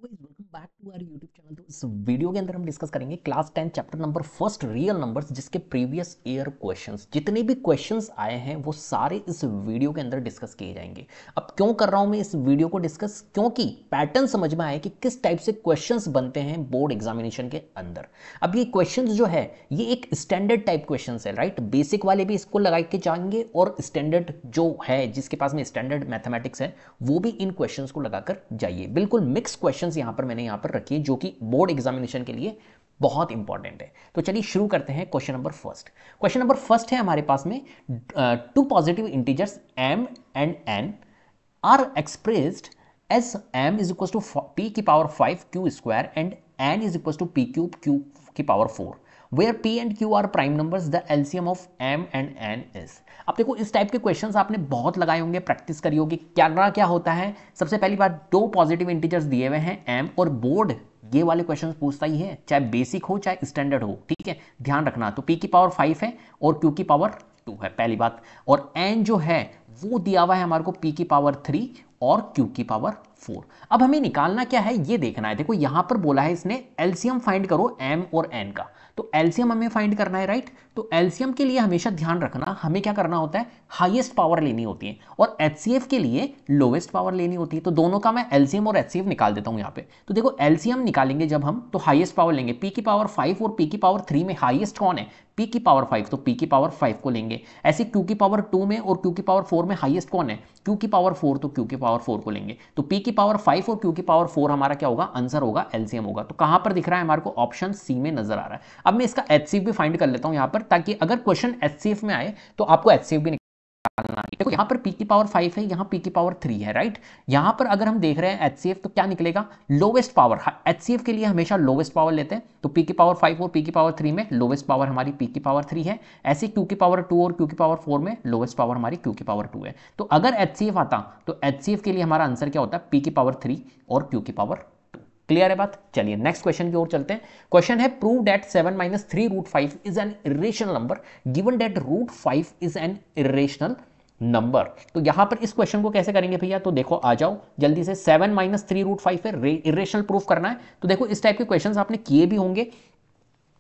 Welcome back to our YouTube channel. तो इस video के अंदर हम डिस्कस करेंगे class 10 chapter number first real numbers, जिसके प्रीवियस ईयर क्वेश्चंस जितने भी क्वेश्चंस आए हैं वो सारे इस वीडियो के अंदर डिस्कस किए जाएंगे। अब क्यों कर रहा हूं मैं इस वीडियो को डिस्कस, क्योंकि पैटर्न समझ में आए कि किस टाइप से क्वेश्चंस बनते हैं बोर्ड एग्जामिनेशन के अंदर। अब ये क्वेश्चंस जो है ये एक स्टैंडर्ड टाइप क्वेश्चंस है, राइट। बेसिक वाले भी इसको लगा के जाएंगे और स्टैंडर्ड जो है जिसके पास में स्टैंडर्ड मैथमेटिक्स है वो भी इन क्वेश्चंस को लगाकर जाइए। बिल्कुल मिक्स क्वेश्चंस यहां पर मैंने यहां पर रखी है जो कि बोर्ड एग्जामिनेशन के लिए बहुत इंपॉर्टेंट है। तो चलिए शुरू करते हैं। Question number first, question number first है हमारे पास में, two positive integers m and n are expressed as m is equal to p की power 5 q square and n is equal to p cube q की power 4 where p and q are prime numbers, the LCM of m and n is। अब देखो इस type के questions आपने बहुत लगाए होंगे, प्रैक्टिस करी होगी। क्या होता है, सबसे पहली बात दो पॉजिटिव इंटीजर्स दिए हुए हैं m, और बोर्ड ये वाले क्वेश्चंस पूछता ही है, चाहे बेसिक हो चाहे स्टैंडर्ड हो, ठीक है। ध्यान रखना, तो p की पावर 5 है और q की पावर 2 है पहली बात, और n जो है वो दिया हुआ है हमारे को p की पावर 3 और q की पावर 4। अब हमें निकालना क्या है ये देखना है। देखो यहां पर बोला है इसने एलसीएम फाइंड करो m और n का, तो एलसीएम हमें फाइंड करना है, राइट। तो एलसीएम के लिए हमेशा ध्यान रखना हमें क्या करना होता है, हाईएस्ट पावर लेनी होती है, और एचसीएफ के लिए लोवेस्ट पावर लेनी होती है। तो दोनों का मैं एलसीएम और एचसीएफ निकाल देता हूं यहां पे। तो देखो एलसीएम निकालेंगे जब हम, तो हाईएस्ट पावर लेंगे p की पावर 5 और p की पावर 3 में हाईएस्ट कौन है, p की पावर 5, तो p की पावर 5 को लेंगे। ऐसे q की पावर 2 में और q की पावर 4 में हाईएस्ट कौन है, q की पावर 4, तो q की पावर 4 को लेंगे। तो p की पावर 5 और q की पावर 4 हमारा क्या होगा, आंसर होगा, एलसीएम होगा। तो कहां पर दिख रहा है हमारे को, ऑप्शन सी में नजर आ रहा है। अब मैं इसका एचसीएफ भी फाइंड कर लेता हूं यहां पर, ताकि अगर क्वेश्चन एचसीएफ में आए तो आपको एचसीएफ भी निकालना है। देखो यहां पर p की पावर 5 है, यहां p की पावर 3 है, राइट। यहां पर अगर हम देख रहे हैं एचसीएफ तो क्या निकलेगा, लोवेस्ट पावर। एचसीएफ के लिए हमेशा लोवेस्ट पावर लेते हैं, तो p की पावर 5 और p की पावर 3 में लोवेस्ट पावर हमारी p की पावर 3 है। ऐसे q की पावर 2 और q की पावर 4 में लोवेस्ट पावर हमारी q की पावर 2 है। तो अगर एचसीएफ आता तो एचसीएफ के लिए हमारा आंसर क्या होता है, p की पावर 3 और q की पावर 2। क्लियर है बात। चलिए नेक्स्ट क्वेश्चन की ओर चलते हैं। क्वेश्चन है, prove that 7 minus 3 root 5 is an irrational number given that root 5 is an irrational number. तो यहां पर इस क्वेश्चन को कैसे करेंगे भैया, तो देखो आ जाओ जल्दी से। 7 माइनस 3 रूट 5 है, इरेशनल प्रूफ करना है। तो देखो इस टाइप के क्वेश्चन आपने किए भी होंगे।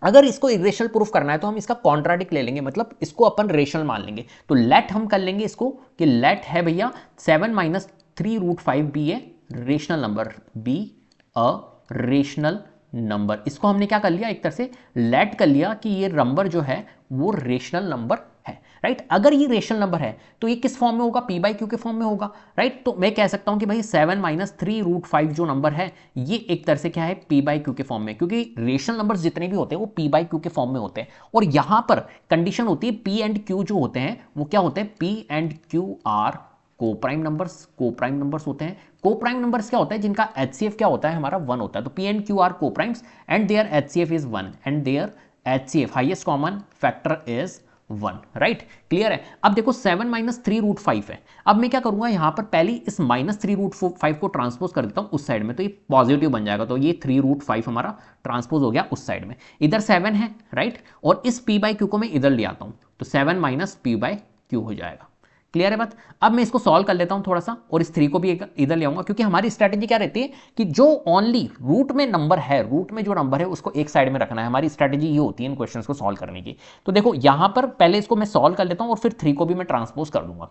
अगर इसको इरेशनल प्रूफ करना है तो हम इसका कॉन्ट्राडिक्ट ले लेंगे, मतलब इसको अपन रेशनल मान लेंगे। तो लेट हम कर लेंगे इसको कि लेट है भैया 7 minus 3 root 5 be a rational number, be a rational number. इसको हमने क्या कर लिया, एक तरह से लेट कर लिया कि ये नंबर जो है वो रेशनल नंबर है, राइट। अगर ये रेशनल नंबर है तो ये किस फॉर्म में होगा, p बाई क्यू के फॉर्म में होगा, राइट। तो मैं कह सकता हूं कि भाई 7 माइनस 3 रूट 5 जो नंबर है ये एक तरह से क्या है, p बाई क्यू के फॉर्म में, क्योंकि रेशनल नंबर जितने भी होते हैं वो p बाई क्यू के फॉर्म में होते हैं। और यहां पर कंडीशन होती है p एंड q जो होते हैं वो क्या होते हैं, p and q are coprime numbers. Coprime numbers होते हैं। कोप्राइम नंबर्स क्या होता है, जिनका एचसीएफ क्या होता है हमारा 1 होता है। तो p and q are coprimes and their HCF is 1 and their HCF highest common factor is 1, right. Clear है। अब देखो 7 माइनस 3 रूट 5 है। अब मैं क्या करूंगा, यहां पर पहले इस माइनस 3 रूट 5 को ट्रांसपोज कर देता हूं उस साइड में, तो ये पॉजिटिव बन जाएगा। तो ये 3 रूट 5 हमारा ट्रांसपोज हो गया उस साइड में, इधर 7 है, राइट। और इस p बाई क्यू को मैं इधर ले आता हूं, तो 7 माइनस p बाई क्यू हो जाएगा। क्लियर है बात। अब मैं इसको सॉल्व कर लेता हूं थोड़ा सा, और इस 3 को भी इधर ले आऊंगा, क्योंकि हमारी स्ट्रैटेजी क्या रहती है कि जो ओनली रूट में नंबर है, रूट में जो नंबर है उसको एक साइड में रखना है। हमारी स्ट्रैटेजी ये होती है इन क्वेश्चंस को सॉल्व करने की। तो देखो यहां पर पहले इसको मैं सॉल्व कर लेता हूं और फिर 3 को भी मैं ट्रांसपोज कर दूंगा।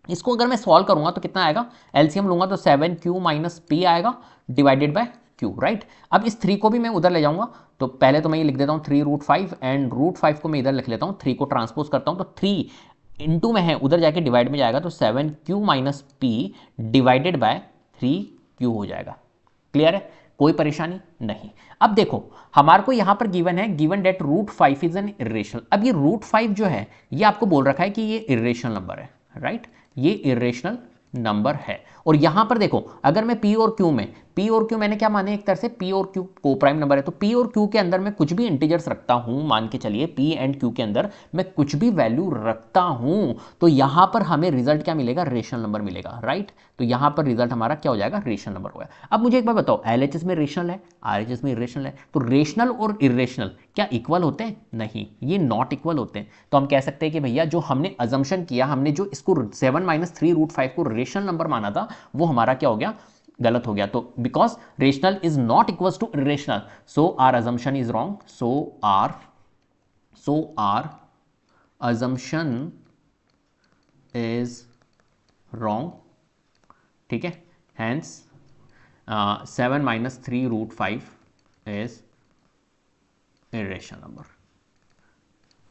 इसको अगर मैं सॉल्व करूंगा तो कितना आएगा, एलसीएम लूंगा तो 7q माइनस p आएगा डिवाइडेड बाय q, राइट। अब इस 3 को भी मैं उधर ले जाऊंगा, तो पहले तो मैं ये लिख देता हूं 3 रूट 5 एंड रूट 5 को मैं इधर लिख लेता हूं, 3 को ट्रांसपोज करता हूं, तो 3 इंटू में है उधर जाके डिवाइड में जाएगा, तो 7q minus p divided by 3q हो जाएगा। क्लियर है, कोई परेशानी नहीं। अब देखो हमारे को यहां पर गिवन है, given that root 5 is an irrational. अब ये रूट 5 जो है ये आपको बोल रखा है कि ये इरेशनल नंबर है, राइट। ये इरेशनल नंबर है। और यहां पर देखो अगर मैं p और q में, p और q मैंने क्या माने, एक तरह से p और q कोप्राइम नंबर है, तो p और q के अंदर मैं कुछ भी इंटीजर्स रखता हूं, मान के चलिए p एंड q के अंदर मैं कुछ भी वैल्यू रखता हूं, तो यहां पर हमें रिजल्ट क्या मिलेगा, रेशनल नंबर मिलेगा, राइट। तो यहां पर रिजल्ट हमारा क्या हो जाएगा, रेशनल नंबर हो गया। अब मुझे एक बार बताओ, एलएचएस में रेशनल है, आरएचएस में इरेशनल है, तो रेशनल और इरेशनल क्या इक्वल होते हैं, नहीं, ये नॉट इक्वल होते हैं। तो हम कह सकते हैं कि भैया जो हमने अजम्पशन किया, हमने जो इसको 7 माइनस 3 रूट 5 को रेशनल नंबर माना था वो हमारा क्या हो गया, गलत हो गया, तो because rational is not equal to irrational, so our assumption is wrong, so our assumption is wrong, ठीक है, hence 7 minus 3 root 5 is irrational number।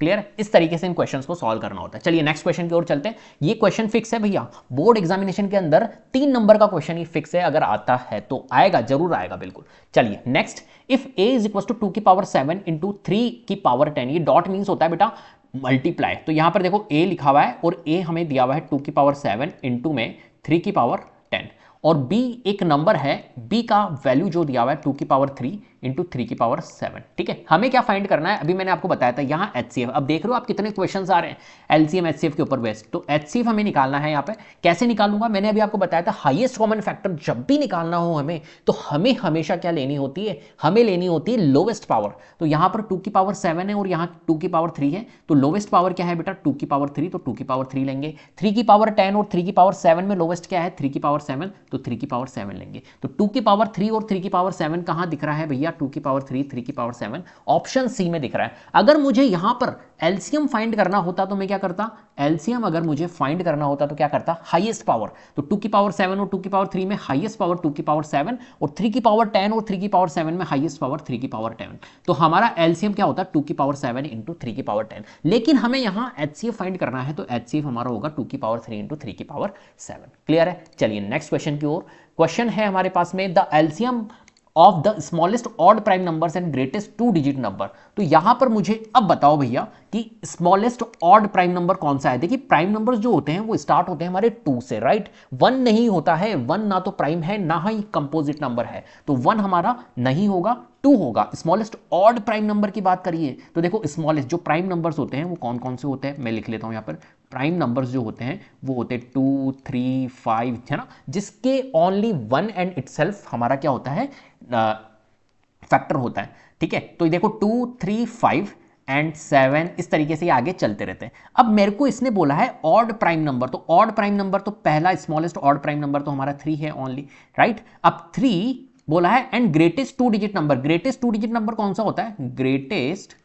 Clear है? इस तरीके से इन क्वेश्चंस को सॉल्व करना होता है। चलिए नेक्स्ट क्वेश्चन की ओर चलते हैं। ये क्वेश्चन फिक्स है भैया, बोर्ड एग्जामिनेशन के अंदर 3 नंबर का क्वेश्चन ये फिक्स है, अगर आता है तो आएगा, जरूर आएगा, बिल्कुल। चलिए next, if a is equal to 2 की पावर 7 इंटू 3 की पावर 10, ये डॉट मीन्स होता है बेटा मल्टीप्लाई, तो यहां पर देखो a लिखा हुआ है और a हमें दिया हुआ है 2 की पावर 7 इंटू में 3 की पावर 10, और b एक नंबर है, b का वैल्यू जो दिया हुआ है 2 की पावर 3 इंटू 3 की पावर 7, ठीक है। हमें क्या फाइंड करना है, अभी मैंने आपको बताया था यहाँ HCF, अब देख रहे हो आप कितने क्वेश्चंस आ रहे हैं LCM HCF के ऊपर बेस्ड, तो HCF हमें निकालना है। यहाँ पे कैसे निकालूंगा, मैंने अभी आपको बताया था हाईएस्ट कॉमन फैक्टर जब भी निकालना हो हमें, तो हमें हमेशा क्या लेनी होती है, हमें लेनी होती है लोवेस्ट पावर। तो यहाँ पर 2 की पावर 7 है और यहाँ 2 की पावर 3 है, तो लोवेस्ट पावर क्या है बेटा 2 की पावर 3, तो 2 की पावर 3 लेंगे। 3 की पावर 10 और 3 की पावर 7 में लोवेस्ट क्या है 3 की पावर 7, तो 3 की पावर 7 लेंगे। तो 2 की पावर 3 और 3 की पावर 7 कहां दिख रहा है भैया, 2 की पावर 3 3 की पावर 7 ऑप्शन सी में दिख रहा है। अगर मुझे यहां पर एलसीएम फाइंड करना होता तो मैं क्या करता, एलसीएम अगर मुझे फाइंड करना होता तो क्या करता, हाईएस्ट पावर, तो 2 की पावर 7 और 2 की पावर 3 में हाईएस्ट पावर 2 की पावर 7 और 3 की पावर 10 और 3 की पावर 7 में हाईएस्ट पावर 3 की पावर 10, तो हमारा एलसीएम क्या होता है 2 की पावर 7 इंटू 3 की पावर 10। लेकिन हमें यहां एचसीएफ फाइंड करना है, तो एचसीएफ हमारा होगा 2 की पावर 3 इंटू 3 की पावर 7। क्लियर है? चलिए नेक्स्ट क्वेश्चन की ओर। क्वेश्चन है हमारे पास में, the LCM of the smallest odd prime numbers and greatest 2 digit number. तो यहां पर मुझे अब बताओ भैया कि स्मॉलेस्ट ऑड प्राइम नंबर कौन सा है। देखिए प्राइम नंबर्स जो होते हैं वो स्टार्ट होते हैं हमारे 2 से, राइट। 1 नहीं होता है, 1 ना तो प्राइम है ना ही कंपोजिट नंबर है, तो 1 हमारा नहीं होगा, 2 होगा। स्मॉलेस्ट ऑड प्राइम नंबर की बात करिए तो देखो स्मॉलेस्ट जो प्राइम नंबर्स होते हैं वो कौन कौन से होते हैं, मैं लिख लेता हूं यहां पर। प्राइम नंबर्स जो होते हैं वो होते हैं 2, 3, 5, है ना, जिसके ओनली 1 एंड इटसेल्फ हमारा क्या होता है, फैक्टर होता है, ठीक है। तो देखो 2, 3, 5 एंड 7 इस तरीके से आगे चलते रहते हैं। अब मेरे को इसने बोला है ऑड प्राइम नंबर, तो ऑड प्राइम नंबर तो पहला स्मॉलेस्ट ऑड प्राइम नंबर तो हमारा 3 है ओनली, राइट। अब 3 बोला है and greatest 2 digit number, greatest 2 digit number कौन सा होता है, ग्रेटेस्ट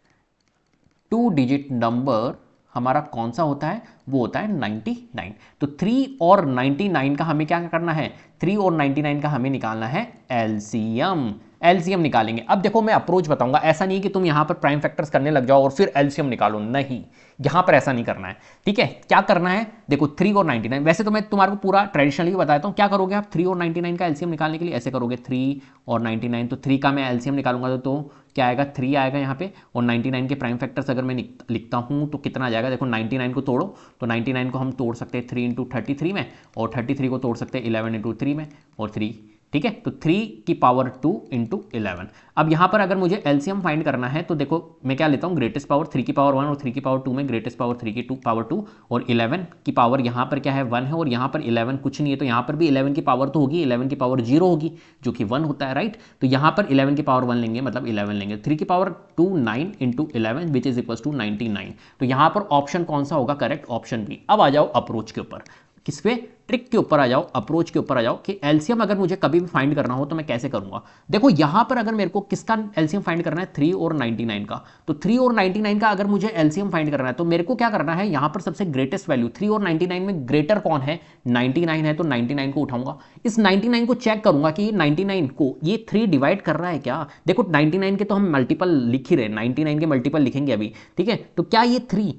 2 डिजिट नंबर हमारा कौन सा होता है, वो होता है 99। तो 3 और 99 का हमें क्या करना है, 3 और 99 का हमें निकालना है एलसीएम। एलसीएम निकालेंगे। अब देखो मैं अप्रोच बताऊंगा, ऐसा नहीं कि तुम यहां पर प्राइम फैक्टर्स करने लग जाओ और फिर एलसीएम निकालो, नहीं, यहां पर ऐसा नहीं करना है, ठीक है। क्या करना है, देखो 3 और 99, वैसे तो मैं तुम्हारे को पूरा ट्रेडिशनली बताता हूं। क्या करोगे आप 3 और 99 का एलसीएम निकालने के लिए, ऐसे करोगे 3 और 99, तो 3 का मैं एलसीएम निकालूंगा तो क्या आएगा, 3 आएगा यहाँ पे, और 99 के प्राइम फैक्टर्स अगर मैं लिखता हूं तो कितना आ जाएगा, देखो 99 को तोड़ो, तो 99 को हम तोड़ सकते हैं 3 इंटू 33 में, और 33 को तोड़ सकते हैं 11 इंटू 3 में, और 3, ठीक है। तो 3 की पावर 2 इंटू 11। अब यहां पर अगर मुझे एलसीएम फाइंड करना है तो देखो मैं क्या लेता हूं, ग्रेटेस्ट पावर 3 की पावर 1 और 3 की पावर 2 में ग्रेटेस्ट पावर 3 की पावर 2, और 11 की पावर यहां पर क्या है 1 है, और यहां पर 11 कुछ नहीं है, तो यहां पर भी 11 की पावर तो होगी, 11 की पावर 0 होगी जो कि 1 होता है, राइट। तो यहां पर 11 की पावर 1 लेंगे, मतलब 11 लेंगे। 3 की power 2 9 into 11 which is equal to 99। तो यहां पर ऑप्शन कौन सा होगा, करेक्ट ऑप्शन बी। अब आ जाओ अप्रोच के ऊपर, किस पे, ट्रिक के ऊपर आ जाओ, अप्रोच के ऊपर आ जाओ कि एलसीएम अगर मुझे कभी भी फाइंड करना हो तो मैं कैसे करूंगा। देखो यहां पर अगर मेरे को किसका एलसीएम फाइंड करना है, 3 और 99 का, तो 3 और 99 का अगर मुझे एलसीएम फाइंड करना है तो मेरे को क्या करना है, यहां पर सबसे ग्रेटेस्ट वैल्यू 3 और 99 में ग्रेटर कौन है, 99 है, तो 99 को उठाऊंगा। इस 99 को चेक करूंगा कि 99 को ये 3 डिवाइड कर रहा है क्या। देखो 99 के तो हम मल्टीपल लिख ही रहे, 99 के मल्टीपल लिखेंगे अभी, ठीक है। तो क्या ये 3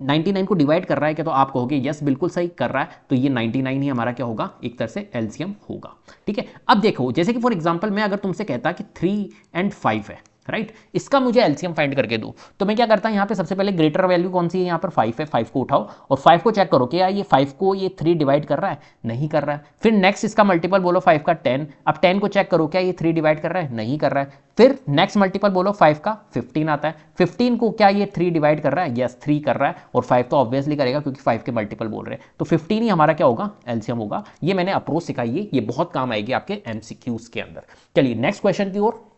99 को डिवाइड कर रहा है क्या, तो आप कहोगे यस बिल्कुल सही कर रहा है, तो ये 99 ही हमारा क्या होगा, एक तरह से एलसीएम होगा, ठीक है। अब देखो जैसे कि फॉर एग्जांपल मैं अगर तुमसे कहता कि 3 एंड 5 है, राइट, इसका मुझे एलसीएम फाइंड करके दो, तो मैं क्या करता हूं, यहाँ पे सबसे पहले ग्रेटर वैल्यू कौन सी है, यहाँ पर 5 है, 5 को उठाओ और 5 को चेक करो क्या ये 5 को ये 3 डिवाइड कर रहा है, नहीं कर रहा है। फिर नेक्स्ट इसका मल्टीपल बोलो 5 का 10, अब 10 को चेक करो क्या ये 3 डिवाइड कर रहा है, नहीं कर रहा है। फिर नेक्स्ट मल्टीपल बोलो 5 का 15 आता है, 15 को क्या ये 3 डिवाइड कर रहा है, यस 3 कर रहा है, और 5 तो ऑब्वियसली करेगा क्योंकि 5 के मल्टीपल बोल रहे हैं, तो 15 ही हमारा क्या होगा, एलसीएम होगा। ये मैंने अप्रोच सिखाई है, ये बहुत काम आएगी आपके एमसीक्यूज के अंदर। चलिए नेक्स्ट क्वेश्चन की ओर।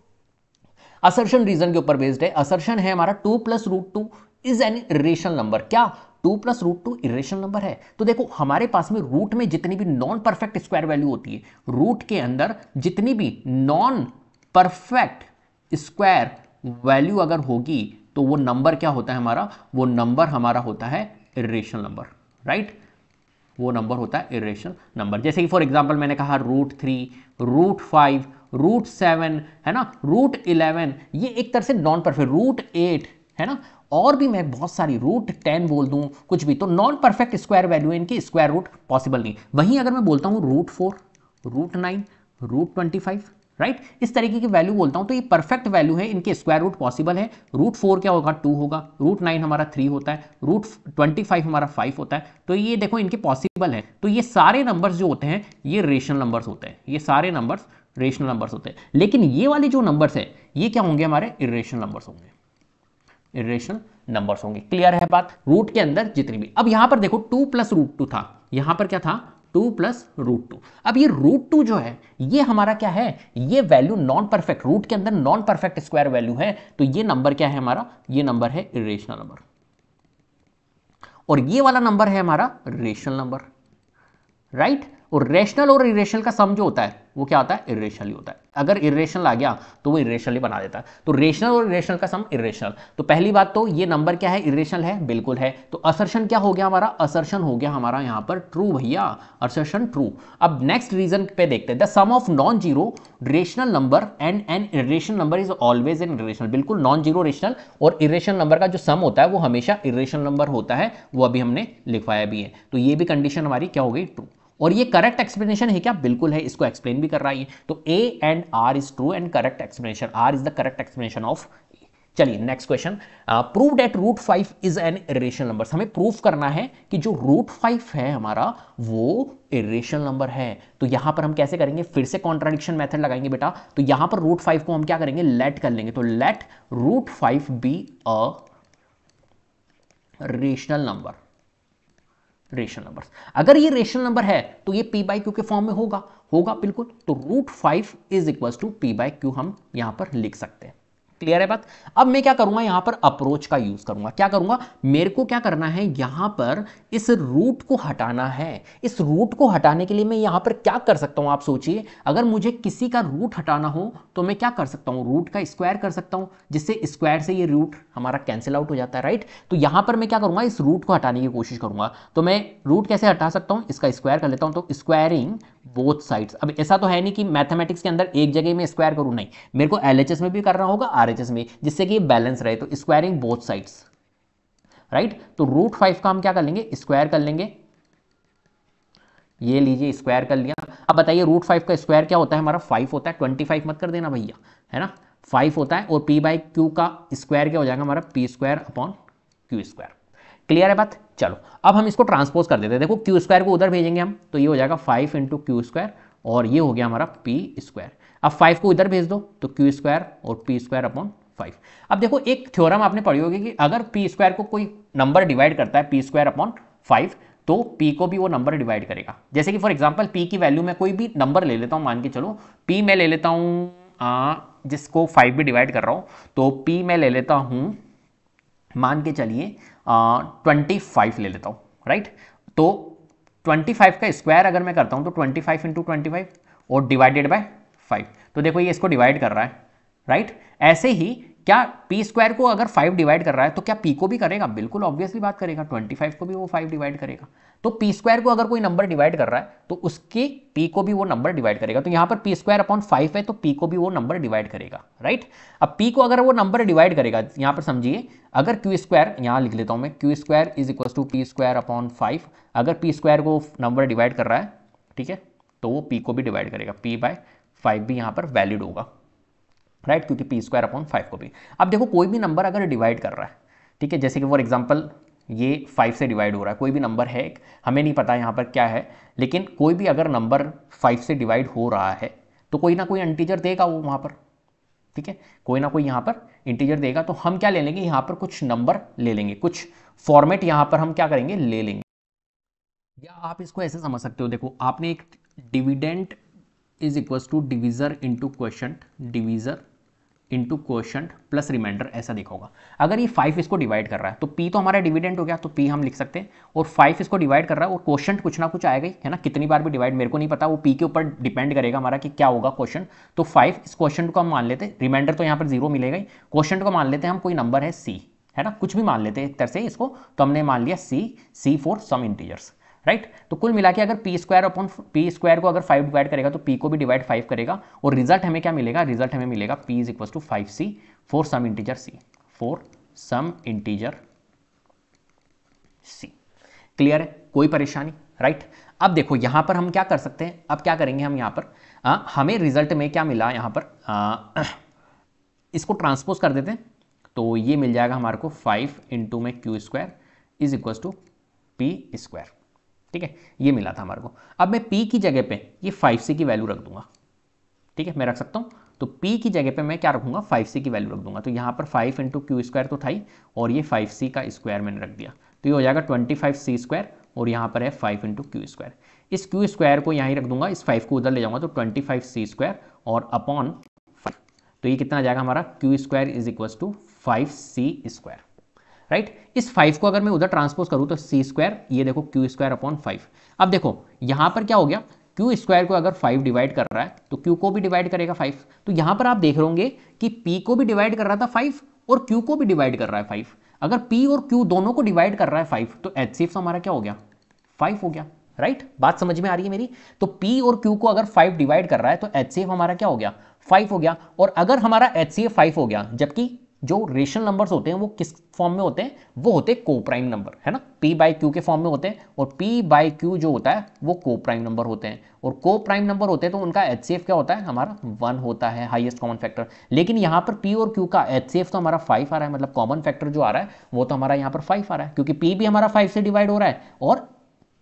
असर्शन रीजन के ऊपर बेस्ड है। असर्शन है हमारा 2 + √2 इज एन इरेशनल नंबर। क्या 2 प्लस रूट 2 इरेशनल नंबर है। तो देखो हमारे पास में रूट में जितनी भी नॉन परफेक्ट स्क्वायर वैल्यू होती है, रूट के अंदर जितनी भी नॉन परफेक्ट स्क्वायर वैल्यू अगर होगी तो वो नंबर क्या होता है हमारा, वो नंबर हमारा होता है इरेशनल नंबर, राइट। वो नंबर होता है इरेशनल नंबर। जैसे कि फॉर एग्जांपल मैंने कहा रूट 3, रूट 5, रूट 7 है ना, रूट 11, ये एक तरह से नॉन परफेक्ट, रूट 8 है ना, और भी मैं बहुत सारी, रूट 10 बोल दूं कुछ भी, तो नॉन परफेक्ट स्क्वायर वैल्यू है, इनकी स्क्वायर रूट पॉसिबल नहीं। वहीं अगर मैं बोलता हूं रूट 4, रूट 9, रूट 25, राइट, इस तरीके की वैल्यू बोलता हूं तो ये परफेक्ट वैल्यू है, इनके स्क्वायर रूट पॉसिबल है। रूट 4 क्या होगा, 2 होगा, रूट 9 हमारा 3 होता है, रूट 25 हमारा 5 होता है, तो ये देखो इनके पॉसिबल है। तो ये सारे नंबर्स जो होते हैं ये रेशनल नंबर्स होते हैं, ये सारे नंबर्स रेशनल नंबर्स होते हैं। लेकिन ये वाले जो नंबर्स है ये क्या होंगे, हमारे इरेशनल नंबर्स होंगे, इरेशनल नंबर्स होंगे। क्लियर है बात, रूट के अंदर जितनी भी। अब यहां पर देखो 2 प्लस रूट 2 था, यहां पर क्या था, 2 प्लस रूट 2। अब ये रूट 2 जो है ये हमारा क्या है, ये वैल्यू नॉन परफेक्ट, रूट के अंदर नॉन परफेक्ट स्क्वायर वैल्यू है, तो ये नंबर क्या है हमारा, ये नंबर है इरेशनल नंबर। और ये वाला नंबर है हमारा रेशनल नंबर, राइट। और रेशनल और इरेशनल का सम जो होता है वो क्या होता है, इरेशनल ही होता है। अगर इरेशनल आ गया तो वो इरेशनल ही बना देता है। तो रेशनल और इरेशनल का सम इरेशनल। तो पहली बात तो ये नंबर क्या है, इरेशनल है, बिल्कुल है। तो असर्शन क्या हो गया हमारा, असर्शन हो गया हमारा यहां पर ट्रू भैया, असर्शन ट्रू। अब नेक्स्ट रीजन पे देखते हैं, the sum of non zero rational number and an irrational number is always an irrational. बिल्कुल नॉन जीरो रेशनल और इरेशनल नंबर का जो सम होता है वो हमेशा इरेशनल नंबर होता है, वो अभी हमने लिखवाया भी है। तो ये भी कंडीशन हमारी क्या हो गई, ट्रू। और ये करेक्ट एक्सप्लेनेशन है क्या, बिल्कुल है, इसको एक्सप्लेन भी कर रहा है। तो A and R is true and correct explanation, R is the correct explanation of. चलिए next question, prove that root 5 is an irrational number. हमें प्रूफ करना है कि जो रूट 5 है हमारा वो इरेशनल नंबर है। तो यहां पर हम कैसे करेंगे, फिर से कॉन्ट्राडिक्शन मेथड लगाएंगे बेटा। तो यहां पर रूट 5 को हम क्या करेंगे, लेट कर लेंगे। तो let root 5 be a rational number, rational numbers. अगर ये रेशनल नंबर है तो ये p बाई क्यू के फॉर्म में होगा, होगा बिल्कुल। तो root 5 is equal to p by q हम यहां पर लिख सकते हैं। क्लियर है बात। अब मैं क्या करूंगा, यहां पर अप्रोच का यूज करूंगा। क्या करूंगा, मेरे को क्या करना है, यहां पर इस रूट को हटाना है। इस रूट को हटाने के लिए मैं यहां पर क्या कर सकता हूं, आप सोचिए। अगर मुझे किसी का रूट हटाना हो तो मैं क्या कर सकता हूं, रूट का स्क्वायर कर सकता हूं, जिससे स्क्वायर से ये रूट हमारा कैंसिल आउट हो जाता है, राइट। तो यहां पर मैं क्या करूंगा, इस रूट को हटाने की कोशिश करूंगा। तो मैं रूट कैसे हटा सकता हूं, इसका स्क्वायर कर लेता हूं। तो स्क्वायरिंग बोथ साइड्स। अब ऐसा तो है नहीं कि मैथमेटिक्स के अंदर एक जगह में स्क्वायर करूं, नहीं, मेरे को एलएचएस में भी करना होगा, आरएचएस में, जिससे कि बैलेंस रहे। तो स्क्वायरिंग बोथ साइड्स, राइट। तो रूट 5 का हम क्या कर लेंगे, स्क्वायर कर लेंगे। ये लीजिए स्क्वायर कर लिया। अब बताइए रूट 5 का स्क्वायर क्या होता है हमारा, 5 होता है। 25 मत कर देना भैया, है ना, 5 होता है। और p बाई क्यू का स्क्वायर क्या हो जाएगा हमारा, P square upon Q square. Clear है बात। चलो अब हम इसको ट्रांसपोज कर देते हैं। देखो क्यू स्क्वायर को उधर भेजेंगे हम, तो ये हो जाएगा 5 इंटू क्यू स्क्वायर, और ये हो गया हमारा पी स्क्वायर। अब 5 को इधर भेज दो तो क्यू स्क्वायर और पी स्क्वायर अपॉन 5। अब देखो एक थ्योरम आपने पढ़ी होगी कि अगर पी स्क्वायर को कोई नंबर डिवाइड करता है, पी स्क्वायर अपॉन 5, तो p को भी वो नंबर डिवाइड करेगा। जैसे कि फॉर एग्जांपल p की वैल्यू मैं कोई भी नंबर ले लेता हूं, मान के चलो p मैं ले लेता हूं जिसको 5 भी डिवाइड कर रहा हूं, तो p मैं ले लेता हूं, मान के चलिए 25 ले लेता हूं, राइट। तो 25 का स्क्वायर अगर मैं करता हूं तो 25 इंटू 25 और डिवाइडेड बाय 5। तो देखो ये इसको डिवाइड कर रहा है, राइट। ऐसे ही क्या पी स्क्वायर को अगर 5 डिवाइड कर रहा है तो क्या पी को भी करेगा, बिल्कुल ऑब्वियसली बात करेगा, 25 को भी वो 5 डिवाइड करेगा। तो पी स्क्वायर को अगर कोई नंबर डिवाइड कर रहा है तो उसके पी को भी वो नंबर डिवाइड करेगा। तो यहां पर पी स्क्वायर अपॉन 5 है तो पी को भी वो नंबर डिवाइड करेगा, राइट। अब पी को अगर वो नंबर डिवाइड करेगा, यहां पर समझिए, अगर क्यू स्क्वायर, यहां लिख लेता हूं मैं, q square is equal to p square upon 5, अगर पी स्क्वायर को नंबर डिवाइड कर रहा है, ठीक है, तो वो पी को भी डिवाइड करेगा, पी बाय 5 भी यहां पर वैलिड होगा, राइट, क्योंकि पी स्क्वायर अपॉन 5 को भी। अब देखो कोई भी नंबर अगर डिवाइड कर रहा है, ठीक है, जैसे कि फॉर एग्जांपल ये 5 से डिवाइड हो रहा है, कोई भी नंबर है, हमें नहीं पता यहाँ पर क्या है, लेकिन कोई भी अगर नंबर 5 से डिवाइड हो रहा है तो कोई ना कोई इंटीजर देगा वो वहाँ पर, ठीक है, कोई ना कोई यहाँ पर इंटीजर देगा। तो हम क्या ले लेंगे, यहाँ पर कुछ नंबर ले लेंगे, कुछ फॉर्मेट यहाँ पर हम क्या करेंगे, ले लेंगे। या आप इसको ऐसे समझ सकते हो, देखो आपने एक dividend is equal to divisor into question, divisor into quotient plus remainder, ऐसा देखा होगा। अगर ये 5 इसको डिवाइड कर रहा है तो p तो हमारा डिविडेंड हो गया, तो p हम लिख सकते हैं, और 5 इसको डिवाइड कर रहा है, और क्वोशंट कुछ ना कुछ आएगा ही, है ना, कितनी बार भी डिवाइड मेरे को नहीं पता, वो p के ऊपर डिपेंड करेगा हमारा कि क्या होगा क्वोशंट। तो 5 इस क्वोशंट को हम मान लेते हैं, रिमाइंडर तो यहाँ पर 0 मिलेगा ही, क्वोशंट को मान लेते हैं हम, कोई नंबर है c, है ना, कुछ भी मान लेते हैं एक तरह से इसको, तो हमने मान लिया c for some integers, right. तो कुल मिला के अगर p square upon p square को अगर 5 डिवाइड करेगा तो p को भी डिवाइड 5 करेगा, और रिजल्ट हमें क्या मिलेगा, रिजल्ट हमें मिलेगा p is equal to 5c for some integer c, for some integer c। Clear है, कोई परेशानी, राइट। अब देखो यहां पर हम क्या कर सकते हैं, अब क्या करेंगे हम यहाँ पर, हमें रिजल्ट में क्या मिला यहाँ पर, इसको ट्रांसपोज कर देते हैं, तो ये मिल जाएगा हमारे को 5 इंटू में q square is equal to p square, ठीक है, ये मिला था हमारे को। अब मैं p की जगह पे ये 5c की वैल्यू रख दूंगा, ठीक है, मैं रख सकता हूँ, तो p की जगह पे मैं क्या रखूंगा, 5c की वैल्यू रख दूंगा, तो यहाँ पर 5 इंटू क्यू स्क्वायर तो था ही, और ये 5c का स्क्वायर मैंने रख दिया, तो ये हो जाएगा 25c स्क्वायर, और यहाँ पर है 5 इंटू क्यू स्क्वायर, इस क्यू स्क्वायर को यहाँ ही रख दूंगा, इस 5 को उधर ले जाऊंगा, तो 25c स्क्वायर और अपॉन 5, तो ये कितना आ जाएगा हमारा, q square is equal to 5c square, right. इस 5 को अगर मैं उधर ट्रांसपोज करूं तो c स्क्वायर, ये देखो क्यू स्क्वायर अपॉन 5। अब देखो यहां पर क्या हो गया, क्यू स्क्वायर को अगर 5 डिवाइड कर रहा है तो q को भी डिवाइड करेगा 5, तो यहां पर आप देख रहे होंगे कि p को भी डिवाइड कर रहा था 5 और q को भी डिवाइड कर रहा है 5। अगर p और q दोनों को डिवाइड कर रहा है 5 तो HCF हमारा क्या हो गया, 5 हो गया, राइट। बात समझ में आ रही है मेरी, तो p और q को अगर 5 डिवाइड कर रहा है तो HCF हमारा क्या हो गया, 5 हो गया। और अगर हमारा HCF 5 हो गया, जबकि जो रेशनल नंबर्स होते हैं वो किस फॉर्म में होते हैं, वो होते हैं को प्राइम नंबर, है ना, p बाई क्यू के फॉर्म में होते हैं, और p बाई क्यू जो होता है वो को प्राइम नंबर होते हैं, और को प्राइम नंबर होते हैं तो उनका HCF क्या होता है, हमारा 1 होता है, हाईएस्ट कॉमन फैक्टर। लेकिन यहाँ पर p और q का HCF तो हमारा 5 आ रहा है, मतलब कॉमन फैक्टर जो आ रहा है वो तो हमारा यहाँ पर 5 आ रहा है, क्योंकि p भी हमारा 5 से डिवाइड हो रहा है और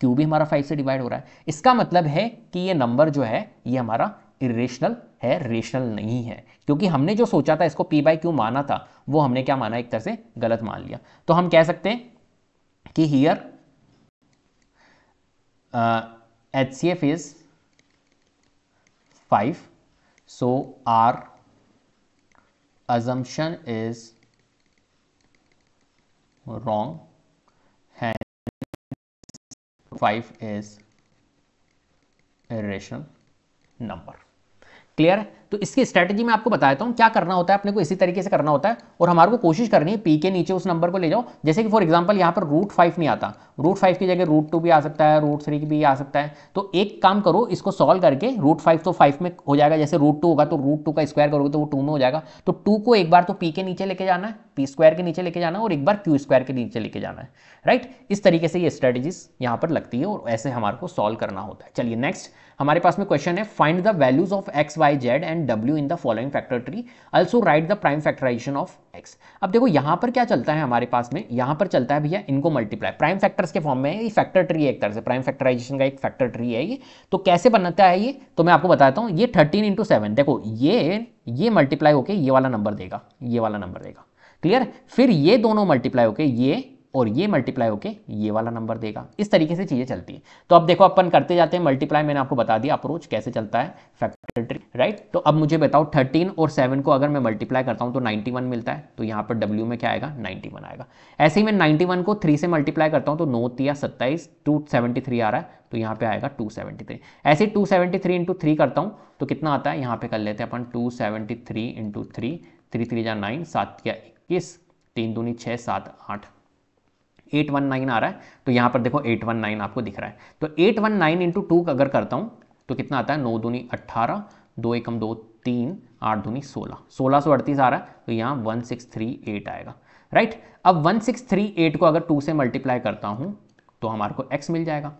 q भी हमारा 5 से डिवाइड हो रहा है। इसका मतलब है कि ये नंबर जो है ये हमारा इरेशनल है, रेशनल नहीं है, क्योंकि हमने जो सोचा था इसको p बाई क्यू माना था वो हमने क्या माना, एक तरह से गलत मान लिया। तो हम कह सकते हैं कि here HCF is 5, so our assumption is wrong, hence 5 is irrational number। Clear है, तो इसकी स्ट्रेटेजी मैं आपको बताता हूं क्या करना होता है, अपने को इसी तरीके से करना होता है, और हमारे को कोशिश करनी है p के नीचे उस नंबर को ले जाओ। जैसे कि फॉर एग्जांपल यहां पर √5 नहीं आता, √5 की जगह √2 भी आ सकता है, √3 भी आ सकता है, तो एक काम करो, इसको सॉल्व करके √5 तो 5 में हो जाएगा, जैसे √2 होगा तो √2 का स्क्वायर करोगे तो वो 2 में हो जाएगा, तो 2 को एक बार तो p के नीचे लेके जाना है, p स्क्वायर के नीचे लेके जाना है, और एक बार q स्क्वायर के नीचे लेके जाना है, राइट। इस तरीके से ये स्ट्रेटेजीज यहां पर लगती है और ऐसे हमारे को सॉल्व करना होता है। चलिए नेक्स्ट हमारे पास में क्वेश्चन है, find the values of x, y, z and w in the following factor tree, also write the prime factorization of x। अब देखो यहां पर क्या चलता है हमारे पास में, यहां पर चलता है भैया इनको मल्टीप्लाई, प्राइम फैक्टर्स के फॉर्म में है, ये फैक्टर ट्री है, एक तरह से प्राइम फैक्टराइजेशन का एक फैक्टर ट्री है ये। तो कैसे बनता है ये, तो मैं आपको बताता हूं, ये 13 इंटू 7, देखो ये मल्टीप्लाई होकर ये वाला नंबर देगा, ये वाला नंबर देगा, क्लियर। फिर ये दोनों मल्टीप्लाई होकर ये और ये मल्टीप्लाई होके ये वाला नंबर देगा, इस तरीके से चीजें चलती है। तो अब देखो अपन करते जाते हैं मल्टीप्लाई, मैंने आपको बता दिया अप्रोच कैसे चलता है फैक्टर ट्री, राइट। तो अब मुझे बताओ 13 और 7 को अगर मैं मल्टीप्लाई करता हूं तो 91 मिलता है, तो यहां पर W में क्या आएगा, 91 आएगा। ऐसे ही मैं 91 को 3 से मल्टीप्लाई करता हूं तो 9 या 27, 273 आ रहा है, तो यहाँ पे आएगा 273। ऐसे 273 इंटू 3 करता हूँ तो कितना आता है, यहाँ पे कर लेते हैं अपन 273 इंटू 3, 3 3 जा 9, 7 या 21, 3 दूनी 6, 7 8, 819 आ रहा है, तो यहां पर देखो 819 आपको दिख रहा है। तो 819 इंटू 2 अगर करता हूं तो कितना आता है, 9 दूनी 18, 2 एकम 2 3, 8 दूनी 16, 1638 आ रहा है, तो यहाँ 1638 आएगा, राइट। अब 1638 को अगर 2 से मल्टीप्लाई करता हूं तो हमारे को x मिल जाएगा,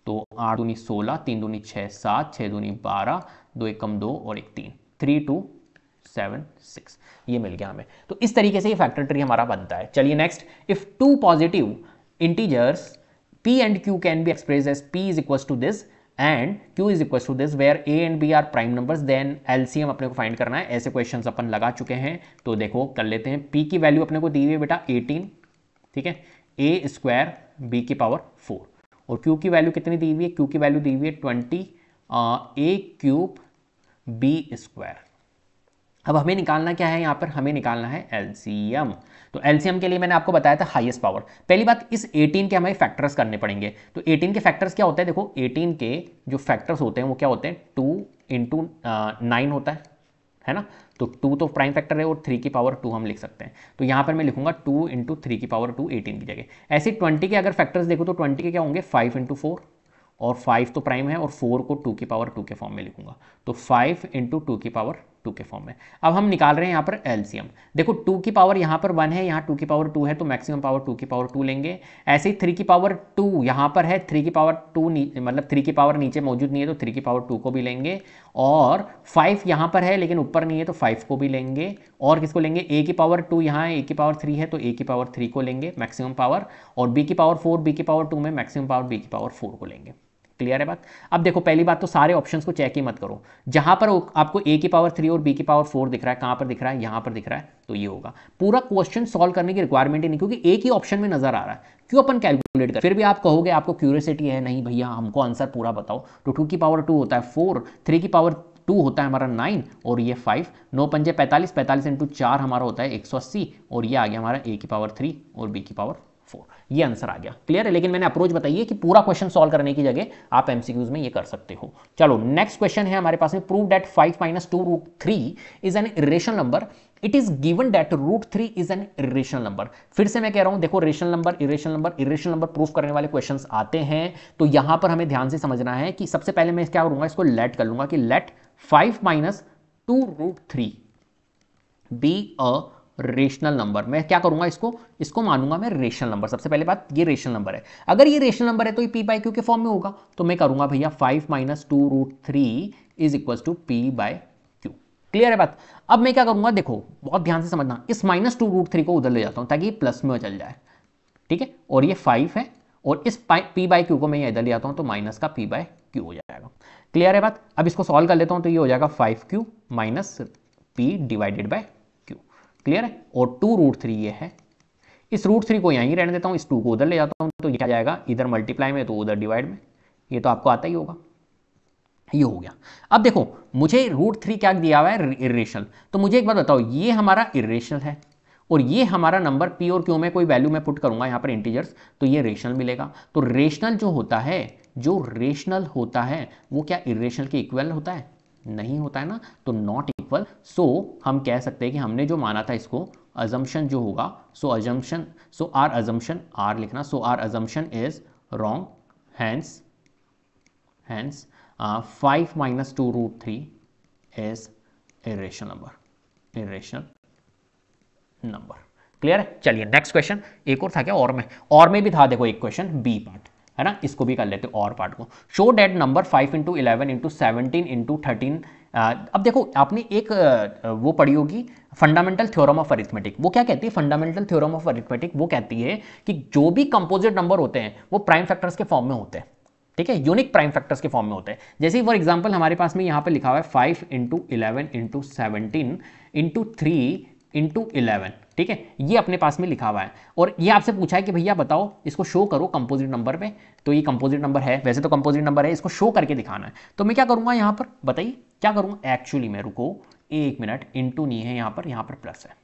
तो 8 दूनी 16, 3 दूनी 6 7, 6 दूनी 12, 2 एकम 2 और 1 3, 3276, ये मिल गया हमें। तो इस तरीके से ये फैक्टर ट्री हमारा बनता है। चलिए next, if two positive integers p and q can be express as p is equal to this and q is equal to this where a and b are prime numbers, then LCM अपने को find करना है। ऐसे questions अपन लगा चुके हैं, तो देखो कर लेते हैं। p की वैल्यू अपने को दी हुई है बेटा 18, ठीक है, a स्क्वायर b की पावर 4, और q की वैल्यू कितनी दी हुई है, q की वैल्यू दी हुई है 20 a क्यूब b स्क्वायर, अब हमें निकालना क्या है यहाँ पर, हमें निकालना है एलसीएम। तो एलसीएम के लिए मैंने आपको बताया था हाईएस्ट पावर। पहली बात, इस 18 के हमें फैक्टर्स करने पड़ेंगे। तो 18 के फैक्टर्स क्या होते हैं, देखो 18 के जो फैक्टर्स होते हैं वो क्या होते हैं, 2 इंटू 9 होता है ना। तो 2 तो प्राइम फैक्टर है और 3 की पावर 2 हम लिख सकते हैं। तो यहाँ पर मैं लिखूंगा 2 इंटू 3 की पावर 2 18 की जगह। ऐसे 20 के अगर फैक्टर्स देखो तो 20 के क्या होंगे, 5 इंटू 4, और 5 तो प्राइम है और 4 को 2 की पावर 2 के फॉर्म में लिखूंगा। तो 5 इंटू 2 की पावर 2 के फॉर्म में। अब हम निकाल रहे हैं यहाँ पर एलसीएम। देखो 2 की पावर यहाँ पर 1 है, यहाँ 2 की पावर 2 है, तो मैक्सिमम पावर 2 की पावर 2 लेंगे। ऐसे ही 3 की पावर 2 यहाँ पर है, 3 की पावर 2 मतलब 3 की पावर नीचे मौजूद नहीं है तो 3 की पावर 2 को भी लेंगे। और 5 यहाँ पर है लेकिन ऊपर नहीं है तो 5 को भी लेंगे। और किसको लेंगे, a की पावर 2 यहाँ है, a की पावर 3 है तो a की पावर 3 को लेंगे मैक्सिमम पावर। और b की पावर 4, b की पावर 2 में मैक्सिमम पावर b की पावर 4 को लेंगे। क्लियर है बात। अब देखो पहली बात तो सारे ऑप्शंस को चेक ही मत करो, जहां पर आपको a की पावर 3 और b की पावर 4 दिख रहा है, कहां पर दिख रहा है, यहां पर दिख रहा है, तो ये होगा। पूरा क्वेश्चन सॉल्व करने की रिक्वायरमेंट ही नहीं, क्योंकि एक ही ऑप्शन में नजर आ रहा है, क्यों अपन कैलकुलेट कर। फिर भी आप कहोगे आपको क्यूरियोसिटी है, नहीं भैया हमको आंसर पूरा बताओ। तो 2 की पावर 2 होता है 4, 3 की पावर 2 होता है हमारा 9 और ये 5, 9 पंजे 45, 45 इंटू 4 हमारा होता है 180, और ये आ गया हमारा a की पावर 3 और b की पावर 4। ये आंसर आ गया। क्लियर है। लेकिन मैंने अप्रोच बताई है कि पूरा क्वेश्चन सॉल्व करने की जगह आप एमसीक्यूज में ये कर सकते हो। चलो नेक्स्ट क्वेश्चन है हमारे पास में, prove that 5 minus 2 root 3 is an irrational number. It is given that root 3 is an irrational number. फिर से मैं कह रहा हूं, देखो rational number, irrational number, irrational number proof करने वाले क्वेश्चंस आते हैं, तो यहां पर हमें ध्यान से समझना है कि सबसे पहले मैं क्या करूंगा, इसको लेट कर लूंगा कि let 5 minus 2 root 3 be a rational number. मैं क्या करूंगा, इसको मानूंगा मैं रेशनल नंबर। सबसे पहले बात, ये रेशनल नंबर है। अगर ये रेशनल नंबर है तो ये पी बाई क्यू के फॉर्म में होगा। तो मैं करूंगा भैया 5 minus 2 root 3 is equal to p by q. Clear है बात। अब मैं क्या करूंगा, देखो बहुत ध्यान से समझना, इस माइनस 2 रूट 3 को उधर ले जाता हूं ताकि ये प्लस में चल जाए। ठीक है, और ये 5 है, और इस पी बाई क्यू को मैं इधर ले आता हूं तो माइनस का पी बाय क्यू हो जाएगा। क्लियर है बात। अब इसको सॉल्व कर लेता हूं तो ये हो जाएगा 5q minus P divided by q. Clear है। और 2 रूट 3 ये है, इस रूट 3 को यहीं रहने देता हूं, इस 2 को उधर ले जाता हूं तो ये क्या जाएगा, इधर मल्टीप्लाई में तो उधर डिवाइड में। ये तो आपको आता ही होगा। ये हो गया। अब देखो मुझे रूट 3 क्या दिया हुआ है, इरेशनल। तो मुझे एक बात बताओ, ये हमारा इरेशनल है और ये हमारा नंबर पी और क्यू में कोई वैल्यू मैं पुट करूंगा यहाँ पर इंटीजर्स, तो ये रेशनल मिलेगा। तो रेशनल जो होता है, जो रेशनल होता है वो क्या इरेशनल के इक्वल होता है, नहीं होता है ना, तो नॉट इक्वल। सो हम कह सकते हैं कि हमने जो माना था इसको, अजम्पशन जो होगा, so assumption, so our assumption, our लिखना, so our assumption is wrong, hence 5 minus 2 root 3 is irrational number, irrational number. Clear है। चलिए नेक्स्ट क्वेश्चन, एक और था क्या, और में भी था, देखो एक क्वेश्चन बी पार्ट है ना, इसको भी कर लेते और पार्ट को। Show that number 5 into 11 into 17 into 13। अब देखो आपने एक वो पढ़ी होगी फंडामेंटल थ्योरम ऑफ अरिथमेटिक। वो क्या कहती है, फंडामेंटल थ्योरम ऑफ अरिथमेटिक वो कहती है कि जो भी कंपोजिट नंबर होते हैं वो प्राइम फैक्टर्स के फॉर्म में होते हैं। ठीक है, यूनिक प्राइम फैक्टर्स के फॉर्म में होते हैं। जैसे फॉर एग्जांपल हमारे पास में यहाँ पे लिखा हुआ है 5 इंटू 11 इंटू 17 इंटू 3 इंटू 11। ठीक है, ये अपने पास में लिखा हुआ है और ये आपसे पूछा है कि भैया बताओ इसको शो करो कंपोजिट नंबर पे। तो ये कंपोजिट नंबर है, वैसे तो कंपोजिट नंबर है, इसको शो करके दिखाना है। तो मैं क्या करूंगा यहाँ पर, बताइए क्या करूंगा, एक्चुअली मैं, रुको एक मिनट, इंटू नहीं है यहाँ पर प्लस है।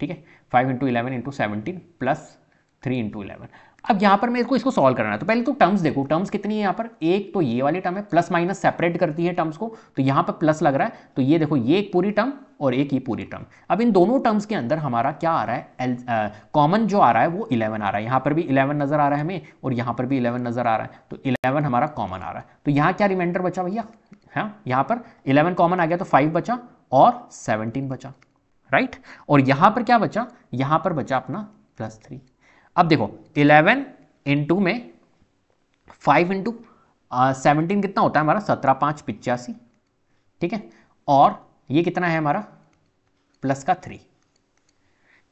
ठीक है, 5 इंटू 11 इंटू 17 प्लस 3 इंटू 11। अब यहाँ पर मेरे को इसको सॉल्व करना है। तो पहले तो टर्म्स देखो, टर्म्स कितनी है यहाँ पर, एक तो ये वाली टर्म है, प्लस माइनस सेपरेट करती है टर्म्स को, तो यहाँ पर प्लस लग रहा है। तो ये देखो, ये एक पूरी टर्म और एक ये पूरी टर्म। अब इन दोनों टर्म्स के अंदर हमारा क्या आ रहा है, कॉमन जो आ रहा है वो 11 आ रहा है। यहाँ पर भी 11 नजर आ रहा है हमें और यहाँ पर भी 11 नजर आ रहा है, तो 11 हमारा कॉमन आ रहा है। तो यहाँ क्या रिमाइंडर बचा भैया, हाँ यहाँ पर 11 कॉमन आ गया तो 5 बचा और 17 बचा, राइट। और यहाँ पर क्या बचा, यहाँ पर बचा अपना +3। अब देखो 11 इंटू में 5 इंटू 17 कितना होता है हमारा, 17 5 85। ठीक है, और ये कितना है हमारा, प्लस का 3।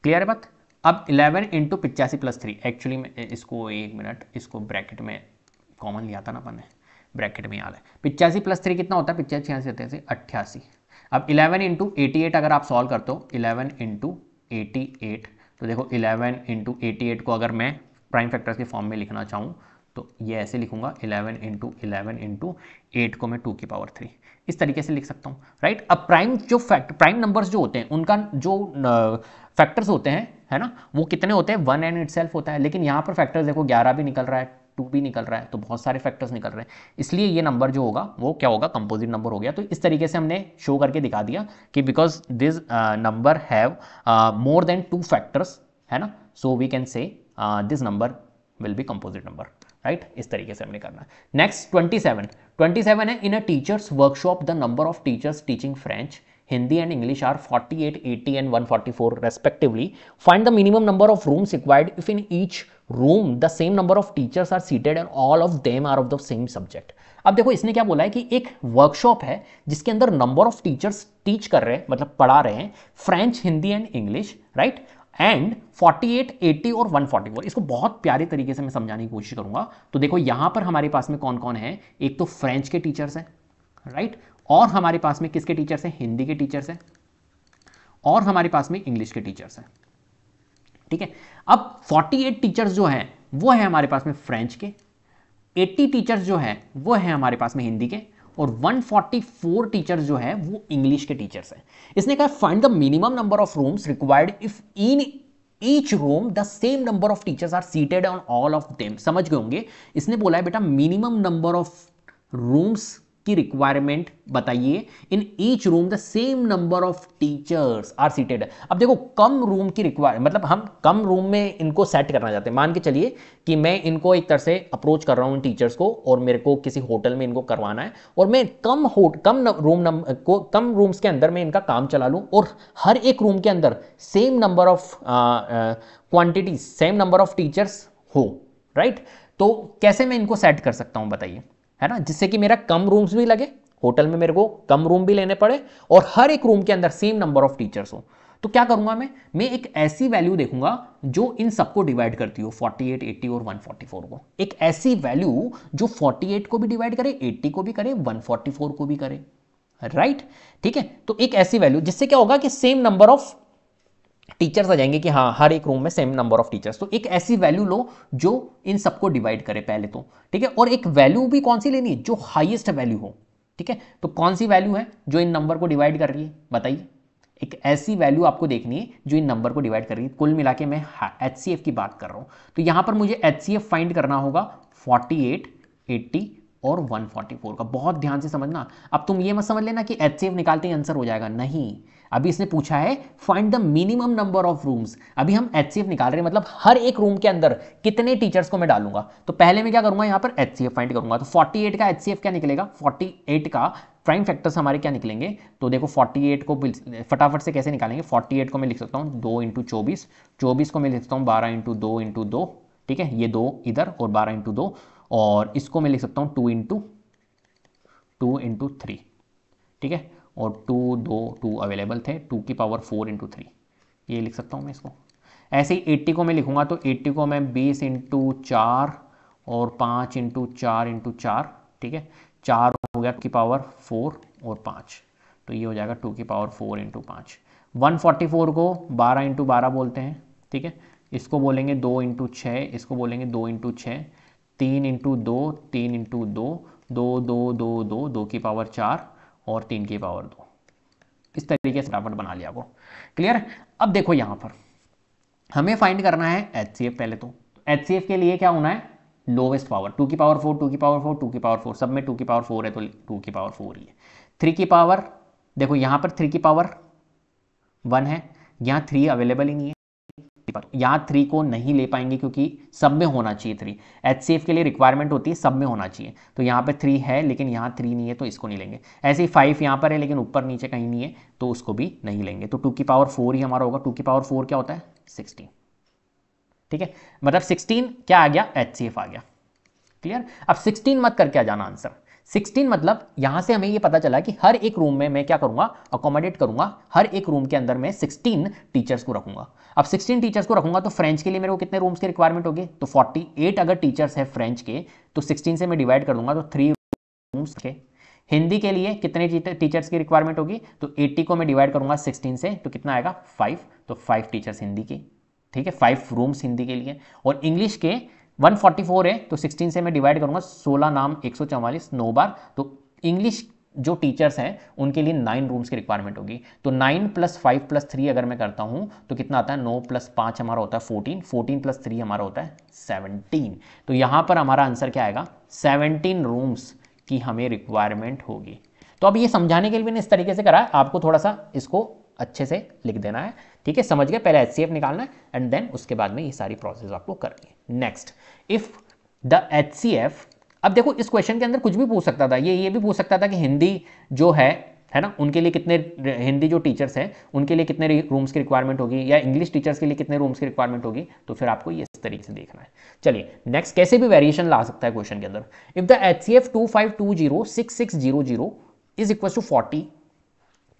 क्लियर है बात। अब 11 इंटू 85 प्लस 3, एक्चुअली में इसको एक मिनट, इसको ब्रैकेट में कॉमन लिया था ना अपन ने, ब्रैकेट में याद है। 85 प्लस 3 कितना होता है, 85 86 88। अब 11 इंटू 88 अगर आप सॉल्व करते हो, 11 इंटू 88, तो देखो 11 इंटू 88 को अगर मैं प्राइम फैक्टर्स के फॉर्म में लिखना चाहूँ तो ये ऐसे लिखूंगा 11 इंटू 11 इंटू 8 को मैं 2 की पावर 3 इस तरीके से लिख सकता हूँ, राइट। अब प्राइम नंबर्स जो होते हैं उनका जो फैक्टर्स होते हैं, है ना, वो कितने होते हैं, 1 एंड इटसेल्फ होता है। लेकिन यहाँ पर फैक्टर्स देखो 11 भी निकल रहा है, 2 भी निकल रहा है, तो बहुत सारे फैक्टर्स निकल रहे हैं, इसलिए ये नंबर जो होगा वो क्या होगा, कंपोजिट नंबर हो गया। तो इस तरीके से हमने शो करके दिखा दिया कि because this number have more than 2 factors, है ना, so we can say this number will be composite number, right. इस तरीके से हमने करना है। नेक्स्ट 27 है, in a teachers workshop the number of teachers teaching French, Hindi and English are 48, 80 and 144 respectively. Find the minimum number of rooms required if in each room the same number of teachers are seated and all of them are of the same subject. अब देखो इसने क्या बोला है कि एक workshop है जिसके अंदर नंबर ऑफ टीचर्स टीच कर रहे हैं, मतलब पढ़ा रहे हैं French, Hindi and English, right, and 48, 80 और 144। इसको बहुत प्यारे तरीके से मैं समझाने की कोशिश करूंगा। तो देखो यहां पर हमारे पास में कौन कौन है, एक तो फ्रेंच के टीचर्स हैं, राइट, और हमारे पास में किसके टीचर्स हैं, हिंदी के टीचर्स हैं, और हमारे पास में इंग्लिश के टीचर्स हैं, ठीक है। अब 48 टीचर्स जो हैं वो है हमारे पास में फ्रेंच के, 80 टीचर्स जो है वो है हमारे पास में हिंदी के, और 144 टीचर्स जो है वो इंग्लिश के टीचर्स हैं। इसने कहा find the minimum number of rooms required if in each room the same number of teachers are seated on all of them. समझ गए होंगे, इसने बोला है बेटा मिनिमम नंबर ऑफ रूम्स की रिक्वायरमेंट बताइए, in each room the same number of teachers are seated. अब देखो कम रूम की रिक्वायरमेंट, मतलब हम कम रूम में इनको सेट करना चाहते हैं। मान के चलिए कि मैं इनको एक तरह से अप्रोच कर रहा हूं इन टीचर्स को, और मेरे को किसी होटल में इनको करवाना है, और मैं कम रूम्स के अंदर मैं इनका काम चला लूं, और हर एक रूम के अंदर same number of quantity, same number of teachers हो, राइट। तो कैसे मैं इनको सेट कर सकता हूं बताइए, है ना, जिससे कि मेरा कम रूम्स भी लगे, होटल में मेरे को कम रूम भी लेने पड़े, और हर एक रूम के अंदर सेम नंबर ऑफ टीचर्स हो। तो क्या करूंगा मैं एक ऐसी वैल्यू देखूंगा जो इन सबको डिवाइड करती हो, 48, 80 और 144 को। एक ऐसी वैल्यू जो 48 को भी डिवाइड करे, 80 को भी करे, 144 को भी करे, राइट, ठीक है। तो एक ऐसी वैल्यू जिससे क्या होगा कि सेम नंबर ऑफ टीचर्स आ जाएंगे, कि हाँ हर एक रूम में सेम नंबर ऑफ टीचर्स। तो एक ऐसी वैल्यू लो जो इन सबको डिवाइड करे पहले तो, ठीक है। और एक वैल्यू भी कौन सी लेनी है, जो हाईएस्ट वैल्यू हो, ठीक है। तो कौन सी वैल्यू है जो इन नंबर को डिवाइड कर रही है बताइए। एक ऐसी वैल्यू आपको देखनी है जो इन नंबर को डिवाइड कर रही है। कुल मिला के मैं HCF की बात कर रहा हूं, तो यहां पर मुझे HCF फाइंड करना होगा 48, 80 और 144 का। बहुत ध्यान से समझना। अब तुम ये मत समझ लेना कि HCF निकालते ही आंसर हो जाएगा, नहीं। अभी इसने पूछा है find the minimum number of rooms. अभी हम HCF निकाल रहे हैं, मतलब हर एक रूम के अंदर कितने टीचर्स को मैं डालूंगा। तो पहले मैं क्या करूंगा, यहां पर HCF फाइंड करूंगा। तो 48 का HCF क्या निकलेगा, 48 का प्राइम फैक्टर्स हमारे क्या निकलेंगे। तो देखो 48 को फटाफट से कैसे निकालेंगे। 48 को मैं लिख सकता हूँ 2 इंटू 24, 24 को मैं लिख सकता हूँ 12 इंटू 2 इंटू 2, ठीक है, ये 2 इधर और 12 इंटू 2, और इसको मैं लिख सकता हूँ 2 इंटू 3, ठीक है, और 2 अवेलेबल थे, 2 की पावर 4 इंटू 3, ये लिख सकता हूँ मैं इसको। ऐसे ही 80 को मैं लिखूंगा, तो 80 को मैं 20 इंटू 4 और 5 इंटू 4 इंटू 4, ठीक है, 4 हो गया 2 की पावर 4 और 5, तो ये हो जाएगा 2 की पावर 4 इंटू 5। 144 को 12 इंटू 12 बोलते हैं, ठीक है, इसको बोलेंगे 2 इंटू 6, इसको बोलेंगे 2 इंटू 6, 3 इंटू 2, 3 इंटू 2, 2 2 2 2, 2 की पावर 4 और 3 की पावर 2। इस तरीके से फटाफट बना लिया आपको, क्लियर। अब देखो यहां पर हमें फाइंड करना है HCF पहले। तो HCF के लिए क्या होना है, लोवेस्ट पावर, 2 की पावर 4, 2 की पावर 4, 2 की पावर 4, सब में 2 की पावर 4 है तो 2 की पावर 4 ही है। 3 की पावर, देखो यहां पर 3 की पावर 1 है, यहां 3 अवेलेबल ही नहीं है, यहां 3 को नहीं ले पाएंगे क्योंकि सब में होना चाहिए 3। HCF के लिए रिक्वायरमेंट होती है सब में होना चाहिए, तो यहां पे 3 है लेकिन यहां 3 नहीं है तो इसको नहीं लेंगे। ऐसे ही 5 यहां पर है लेकिन ऊपर नीचे कहीं नहीं है तो उसको भी नहीं लेंगे। तो 2 की पावर 4 ही हमारा होगा। 2 की पावर 4 क्या होता है, 16, ठीक है, मतलब 16 क्या आ गया, HCF आ गया, क्लियर। अब 16 मत करके आ जाना आंसर। 16 मतलब यहां से हमें ये पता चला कि हर एक रूम में मैं क्या करूंगा, अकोमोडेट करूंगा, हर एक रूम के अंदर मैं 16 टीचर्स को रखूंगा। अब 16 टीचर्स को रखूंगा तो फ्रेंच के लिए मेरे को कितने रूम्स की रिक्वायरमेंट होगी, तो 48 अगर टीचर्स है फ्रेंच के तो 16 से मैं डिवाइड कर दूंगा तो 3 रूम्स के। हिंदी के लिए कितने टीचर्स की रिक्वायरमेंट होगी, तो 80 को मैं डिवाइड करूंगा 16 से तो कितना आएगा 5, तो 5 टीचर्स हिंदी की, ठीक है, 5 रूम्स हिंदी के लिए। और इंग्लिश के 144 है तो 16 से मैं डिवाइड करूंगा, 16 नाम 144 9 बार, तो इंग्लिश जो टीचर्स हैं उनके लिए 9 रूम्स की रिक्वायरमेंट होगी। तो 9 + 5 + 3 अगर मैं करता हूं तो कितना आता है, 9 + 5 हमारा होता है 14, 14 + 3 हमारा होता है 17। तो यहां पर हमारा आंसर क्या आएगा, 17 रूम्स की हमें रिक्वायरमेंट होगी। तो अब ये समझाने के लिए मैंने इस तरीके से करा है, आपको थोड़ा सा इसको अच्छे से लिख देना है, ठीक है, समझ गए, पहले HCF निकालना है एंड देन उसके बाद में ये सारी प्रोसेस आपको करनी है। नेक्स्ट, इफ द HCF, अब देखो इस क्वेश्चन के अंदर कुछ भी पूछ सकता था, ये भी पूछ सकता था कि हिंदी जो है ना, उनके लिए कितने, हिंदी जो टीचर्स हैं उनके लिए कितने रूम्स की रिक्वायरमेंट होगी, या इंग्लिश टीचर्स के लिए कितने रूम्स की रिक्वायरमेंट होगी, तो फिर आपको ये इस तरीके से देखना है। चलिए नेक्स्ट, कैसे भी वेरिएशन ला सकता है क्वेश्चन के अंदर। If the HCF 2520 6600 is equal to 40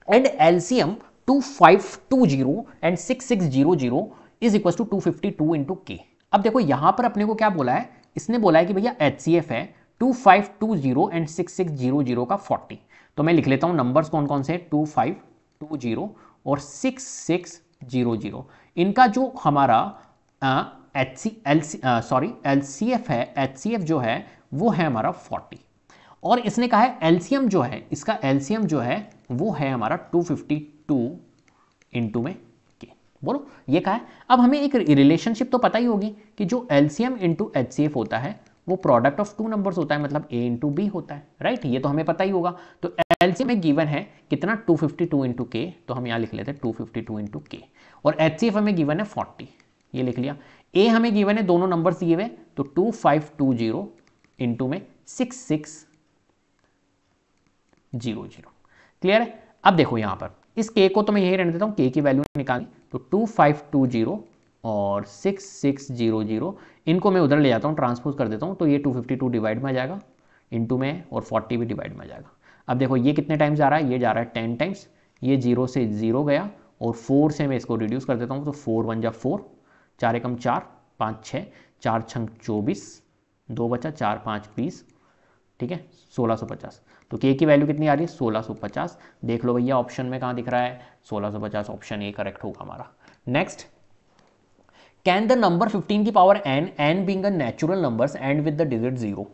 and LCM 2520 and 6600 is equal to 252 into k. अब देखो यहां पर अपने को क्या बोला है, इसने बोला है कि भैया HCF है 2520 एंड 6600 का 40। तो मैं लिख लेता हूं नंबर्स कौन कौन से, 2520 और 6600, इनका जो हमारा LCF है, HCF जो है वो है हमारा 40, और इसने कहा है LCM जो है, इसका LCM जो है वो है हमारा 252 इंटू में के। बोलो ये कहा है। अब हमें एक रिलेशनशिप तो पता ही होगी कि जो LCM इंटू HCF होता है वो प्रोडक्ट ऑफ 2 नंबर्स होता है, मतलब A इंटू B होता है, राइट, ये तो हमें पता ही होगा। तो LCM में गिवन है कितना, 252 इंटू के, तो हम यहाँ लिख लेते हैं 252 इंटू के, और HCF हमें गिवन है 40, ये लिख लिया। A हमें गिवन है, दोनों नंबर्स दिए हुए, तो 2520 इंटू में 6600। क्लियर है। अब देखो यहां पर इस के को तो मैं यही रहने देता हूं, के की वैल्यू निकाली, तो 2520 और 6600 इनको मैं उधर ले जाता हूं, ट्रांसपोज कर देता हूं, तो ये 252 डिवाइड में आ जाएगा इंटू में, और 40 भी डिवाइड में आ जाएगा। अब देखो ये कितने टाइम्स जा रहा है, ये जा रहा है 10 टाइम्स, ये 0 से 0 गया, और 4 से मैं इसको रिड्यूस कर देता हूं, तो 4 1 जा 4, 4 एकम 4, 5 6, 4 छंग 24, 2 बचा, 4 5 20, ठीक है, 1650। तो के की वैल्यू कितनी आ रही है, 1650। देख लो भैया ऑप्शन में कहां दिख रहा है, 1650, ऑप्शन ए करेक्ट होगा हमारा। नेक्स्ट, कैन द नंबर 15 की power n being a natural numbers and with the digit 0।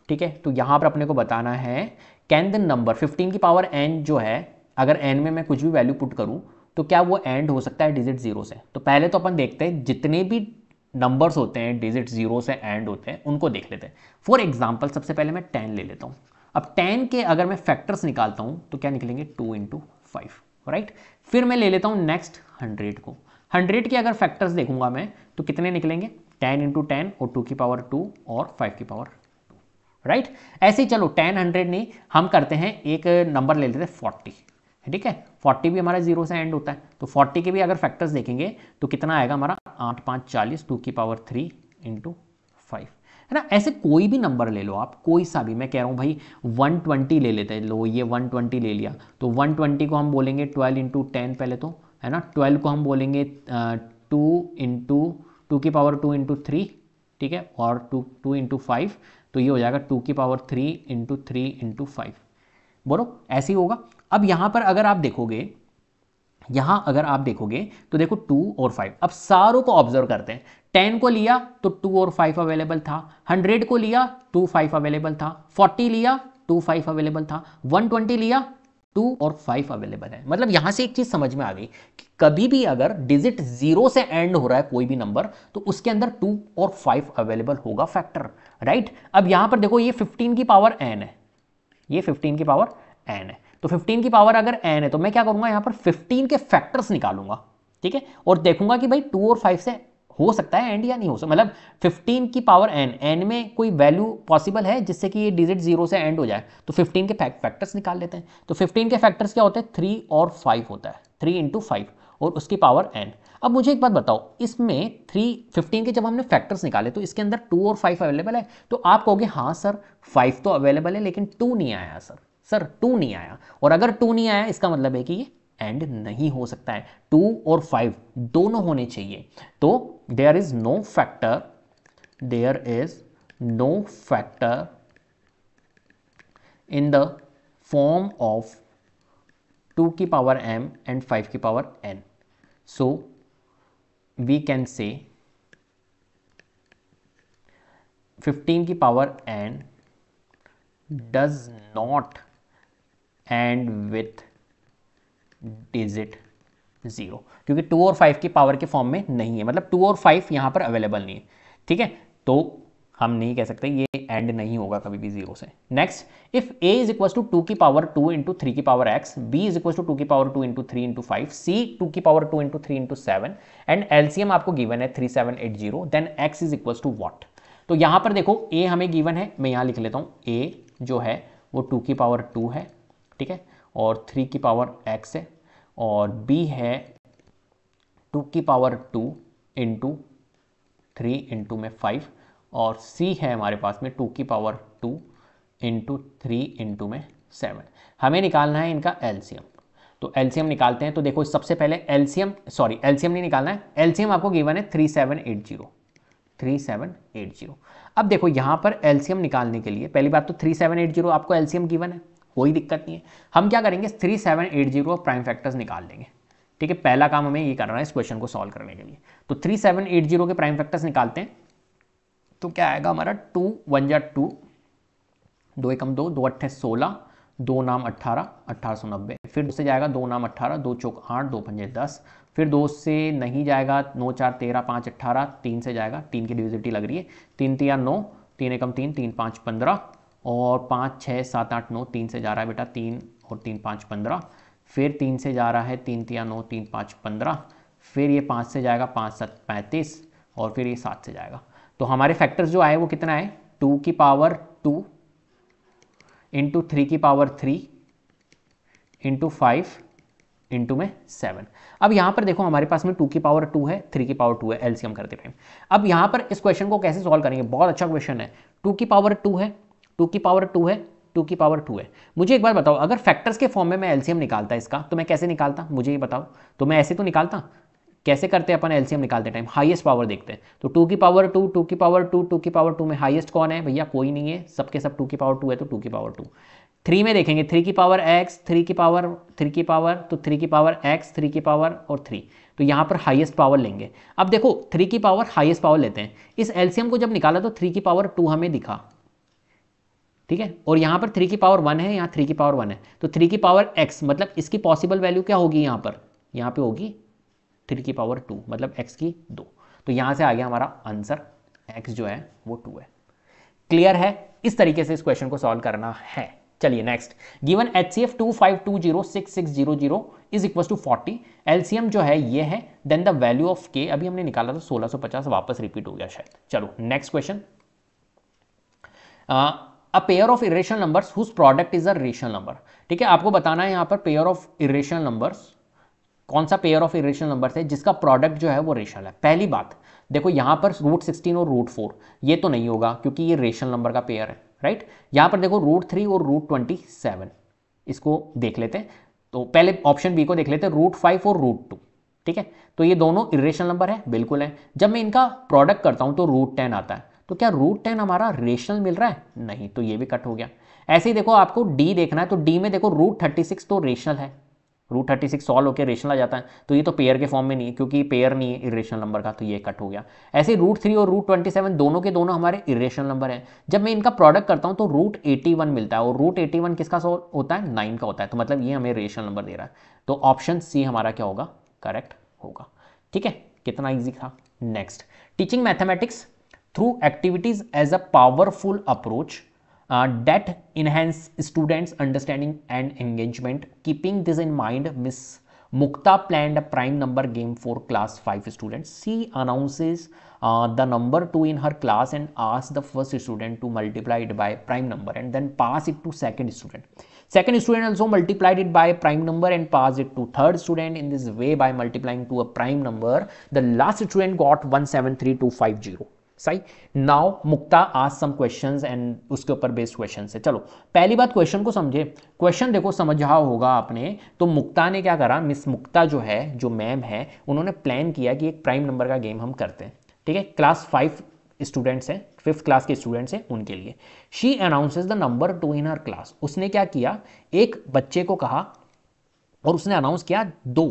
ठीक है, तो यहां पर अपने को बताना है कैन द नंबर 15 की पावर n जो है, अगर n में मैं कुछ भी वैल्यू पुट करूं तो क्या वो एंड हो सकता है डिजिट 0 से। तो पहले तो अपन देखते हैं जितने भी नंबर्स होते हैं डिजिट 0 से एंड होते हैं उनको देख लेते हैं। फॉर एग्जाम्पल सबसे पहले मैं 10 ले लेता हूं। अब 10 के अगर मैं फैक्टर्स निकालता हूं तो क्या निकलेंगे, 2 इंटू 5, राइट। फिर मैं ले लेता हूं नेक्स्ट 100 को, 100 के अगर फैक्टर्स देखूंगा मैं तो कितने निकलेंगे, 10 इंटू 10 और 2 की पावर 2 और 5 की पावर 2, राइट। ऐसे ही चलो 10 100 नहीं, हम करते हैं एक नंबर ले लेते हैं 40, ठीक है, 40 भी हमारा 0 से एंड होता है, तो 40 के भी अगर फैक्टर्स देखेंगे तो कितना आएगा हमारा, 8 5 40, 2 की पावर 3 इंटू 5, है ना। ऐसे कोई भी नंबर ले लो आप, कोई सा भी, मैं कह रहा हूँ भाई 120 ले लेते हैं, लो ये 120 ले लिया, तो 120 को हम बोलेंगे 12 इंटू 10 पहले तो, है ना, 12 को हम बोलेंगे 2 इंटू 2 की पावर 2 इंटू 3, ठीक है, और 2 इंटू 5, तो ये हो जाएगा 2 की पावर 3 इंटू 3 इंटू 5, बोलो ऐसे ही होगा। अब यहां पर अगर आप देखोगे, यहां अगर आप देखोगे तो देखो 2 और 5, अब सारों को ऑब्जर्व करते हैं। 10 को लिया तो 2 और 5 अवेलेबल था, 100 को लिया 2 5 अवेलेबल था, 40 लिया 2 5 अवेलेबल था, 120 लिया 2 और 5 अवेलेबल है। मतलब यहां से एक चीज समझ में आ गई कि कभी भी अगर डिजिट 0 से एंड हो रहा है कोई भी नंबर तो उसके अंदर 2 और 5 अवेलेबल होगा फैक्टर, राइट। अब यहां पर देखो ये 15 की पावर n है, ये 15 की पावर n है, तो 15 की पावर अगर n है तो मैं क्या करूंगा, यहां पर 15 के फैक्टर्स निकालूंगा, ठीक है, और देखूंगा कि भाई 2 और 5 से हो सकता है एंड या नहीं हो सकता, मतलब 15 की पावर n में कोई वैल्यू पॉसिबल है जिससे कि ये डिजिट 0 से एंड हो जाए, तो 15 के फैक्टर्स निकाल लेते हैं। तो 15 के फैक्टर्स क्या होते हैं, 3 और 5 होता है, 3 इंटू 5 और उसकी पावर n। अब मुझे एक बात बताओ, इसमें 15 के जब हमने फैक्टर्स निकाले तो इसके अंदर 2 और 5 अवेलेबल है, तो आप कहोगे हाँ सर 5 तो अवेलेबल है लेकिन 2 नहीं आया सर 2 नहीं आया, और अगर 2 नहीं आया इसका मतलब है कि ये एंड नहीं हो सकता है, 2 और 5 दोनों होने चाहिए। तो there is no factor, there is no factor in the form of 2 की पावर m and 5 की power n, so we can say 15 की power n does not end with digit 0, क्योंकि 2 और 5 की पावर के फॉर्म में नहीं है, मतलब 2 और 5 यहां पर अवेलेबल नहीं है। ठीक है, तो हम नहीं कह सकते, ये एंड नहीं होगा कभी भी 0 से। Next, if a is equal to 2 की पावर 2 इंटू 3 की power x, b is equal to 2 की पावर 2 इंटू 3 इंटू 5, c 2 की power 2 into 3 into 7 and LCM आपको गिवन है 3780, then x is equal to what. तो यहां पर देखो a हमें गिवन है, मैं यहां लिख लेता हूं, a जो है वो 2 की पावर 2 है, ठीक है, और 3 की पावर x है, और b है 2 की पावर 2 इंटू 3 इंटू में 5, और c है हमारे पास में 2 की पावर 2 इंटू 3 इंटू में 7। हमें निकालना है इनका एलसीएम, तो एलसीएम निकालते हैं। तो देखो सबसे पहले एलसीएम नहीं निकालना है, एलसीएम आपको गिवन है 3780। अब देखो यहां पर एलसीएम निकालने के लिए पहली बात तो 3780 आपको एलसीएम गिवन है, कोई दिक्कत नहीं है। हम क्या करेंगे, 3780 प्राइम फैक्टर्स निकाल लेंगे। ठीक है, पहला काम हमें ये करना है इस क्वेश्चन को सॉल्व करने के लिए। तो 3780 के प्राइम फैक्टर्स निकालते हैं, तो क्या आएगा हमारा 2 1 जा 2, 2 एकम 2, 2 अट्ठे 16, 2 नाम 18, 1890, फिर 2 से जाएगा 2 नाम 18, 2 चौक 8, 2 पंजे 10, फिर 2 से नहीं जाएगा, 9 4 13, 5 18, 3 से जाएगा, 3 की डिविजिबिलिटी लग रही है, 3 3 9, 3 एकम 3, 3 5 15, और 5 6 7 8 9, 3 से जा रहा है बेटा 3 और 3 5 15, फिर 3 से जा रहा है 3 3 9, 3 5 15, फिर ये 5 से जाएगा 5 7 35, और फिर ये 7 से जाएगा। तो हमारे फैक्टर्स जो आए वो कितना है, 2 की पावर 2 इंटू 3 की पावर 3 इंटू 5 इंटू में 7। अब यहां पर देखो हमारे पास में 2 की पावर 2 है, 3 की पावर 2 है, एलसीएम करते टाइम। अब यहां पर इस क्वेश्चन को कैसे सॉल्व करेंगे, बहुत अच्छा क्वेश्चन है। 2 की पावर 2 है, 2 की पावर 2 है, 2 की पावर 2 है। मुझे एक बार बताओ, अगर फैक्टर्स के फॉर्म में मैं एलसीएम निकालता इसका, तो मैं कैसे निकालता, मुझे ये बताओ। तो मैं ऐसे तो निकालता, कैसे करते हैं अपन एलसीएम निकालते टाइम, हाईएस्ट पावर देखते हैं। तो 2 की पावर 2, 2 की पावर 2, 2 की पावर 2 में हाईएस्ट कौन है भैया, कोई नहीं है, सबके सब 2 की पावर 2 है, तो 2 की पावर 2। 3 में देखेंगे 3 की पावर x, 3 की पावर, 3 की पावर, तो 3 की पावर x, 3 की पावर और 3, तो यहाँ पर हाईएस्ट पावर लेंगे। अब देखो 3 की पावर हाईएस्ट पावर लेते हैं, इस एलसीएम को जब निकाला तो 3 की पावर 2 हमें दिखा, ठीक है, और यहाँ पर 3 की पावर 1 है, यहाँ 3 की पावर 1 है, तो 3 की पावर x मतलब इसकी पॉसिबल वैल्यू क्या होगी, यहाँ पे होगी 3 की पावर 2, मतलब x की 2। तो यहाँ से आ गया हमारा आंसर, x जो है वो 2 है। क्लियर है, इस तरीके से इस क्वेश्चन को सॉल्व करना है। चलिए next, given HCF 25206600 is equal to 40, LCM जो है ये है, then the value of k अभी हमने निकाला था 1650, वापस रिपीट हो गया शायद। चलो next question, a pair of irrational numbers whose product is a rational number. ठीक है, आपको बताना है यहाँ पर पेयर ऑफ इरेशनल नंबर्स, कौन सा पेयर ऑफ इरेशनल नंबर्स है जिसका प्रोडक्ट जो है वो रेशनल है। पहली बात देखो यहाँ पर √16 और √4 ये तो नहीं होगा क्योंकि ये रेशनल नंबर का पेयर है, राइट। यहाँ पर देखो √3 और √27, इसको देख लेते हैं। तो पहले ऑप्शन बी को देख लेते हैं, √5 और √2, ठीक है, तो ये दोनों इरेशनल नंबर है, बिल्कुल है। जब मैं इनका प्रोडक्ट करता हूँ तो √10 आता है, तो क्या √10 हमारा रेशनल मिल रहा है, नहीं, तो ये भी कट हो गया। ऐसे ही देखो आपको डी देखना है, तो डी में देखो √36 तो रेशनल है, √36 सॉल्व होकर रेशनल आ जाता है, तो ये तो पेयर के फॉर्म में नहीं है क्योंकि पेयर नहीं है इरेशनल नंबर का, तो ये कट हो गया। ऐसे √3 और √27 दोनों के दोनों हमारे इरेशनल नंबर हैं। जब मैं इनका प्रोडक्ट करता हूं तो √81 मिलता है, और √81 किसका होता है, 9 का होता है, तो मतलब ये हमें रेशनल नंबर दे रहा है। तो ऑप्शन सी हमारा क्या होगा, करेक्ट होगा। ठीक है, कितना ईजी था। Next, teaching mathematics through activities as a powerful approach that enhance students understanding and engagement. Keeping this in mind, Miss Mukta planned a prime number game for class 5 students. She announces the number 2 in her class and asks the first student to multiply it by prime number and then pass it to second student. Second student also multiplied it by a prime number and passed it to third student. In this way, by multiplying to a prime number, the last student got 173250. सही। Now मुक्ता आज some questions and उसके ऊपर based question है। चलो पहली बात question को समझे, क्वेश्चन देखो समझा होगा आपने। तो मुक्ता ने क्या करा, मिस मुक्ता जो है, जो मैम है, उन्होंने प्लान किया कि एक प्राइम नंबर का गेम हम करते हैं। ठीक है, क्लास 5 स्टूडेंट्स हैं, 5th क्लास के स्टूडेंट्स हैं, उनके लिए। She announces the number 2 in her class. उसने क्या किया, एक बच्चे को कहा और उसने अनाउंस किया 2,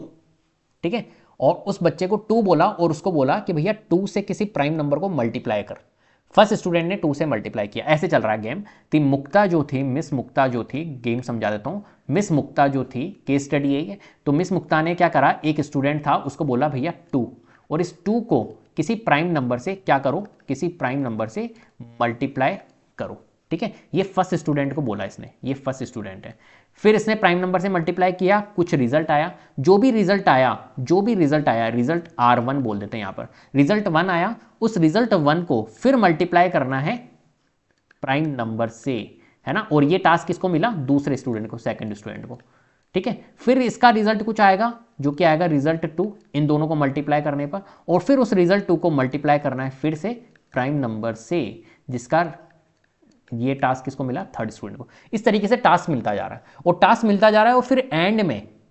ठीक है, और उस बच्चे को 2 बोला और उसको बोला कि भैया 2 से किसी प्राइम नंबर को मल्टीप्लाई कर। फर्स्ट स्टूडेंट ने 2 से मल्टीप्लाई किया, ऐसे चल रहा है गेम। तो मुक्ता जो थी, मिस मुक्ता जो थी, गेम समझा देता हूँ, मिस मुक्ता जो थी, केस स्टडी है, तो मिस मुक्ता ने क्या करा, एक स्टूडेंट था उसको बोला भैया 2, और इस 2 को किसी प्राइम नंबर से क्या करो, किसी प्राइम नंबर से मल्टीप्लाई करो। ठीक है, ये फर्स्ट स्टूडेंट को बोला इसने, ये फर्स्ट स्टूडेंट है। फिर इसने प्राइम नंबर से मल्टीप्लाई किया, कुछ रिजल्ट आया, जो भी रिजल्ट आया, रिजल्ट R1 बोल देते हैं यहाँ पर, रिजल्ट 1 आया, उस रिजल्ट 1 को फिर मल्टीप्लाई करना है प्राइम नंबर से, है ना। और ये टास्क किसको मिला, दूसरे स्टूडेंट को, सेकंड स्टूडेंट को। ठीक है, फिर इसका रिजल्ट कुछ आएगा, जो कि आएगा रिजल्ट 2, इन दोनों को मल्टीप्लाई करने पर, और फिर उस रिजल्ट 2 को मल्टीप्लाई करना है फिर से प्राइम नंबर से, जिसका ये टास्क किसको मिला, थर्ड स्टूडेंट को। इस तरीके से टास्क मिलता जा रहा है, और टास्क मिलता जा रहा है, और फिर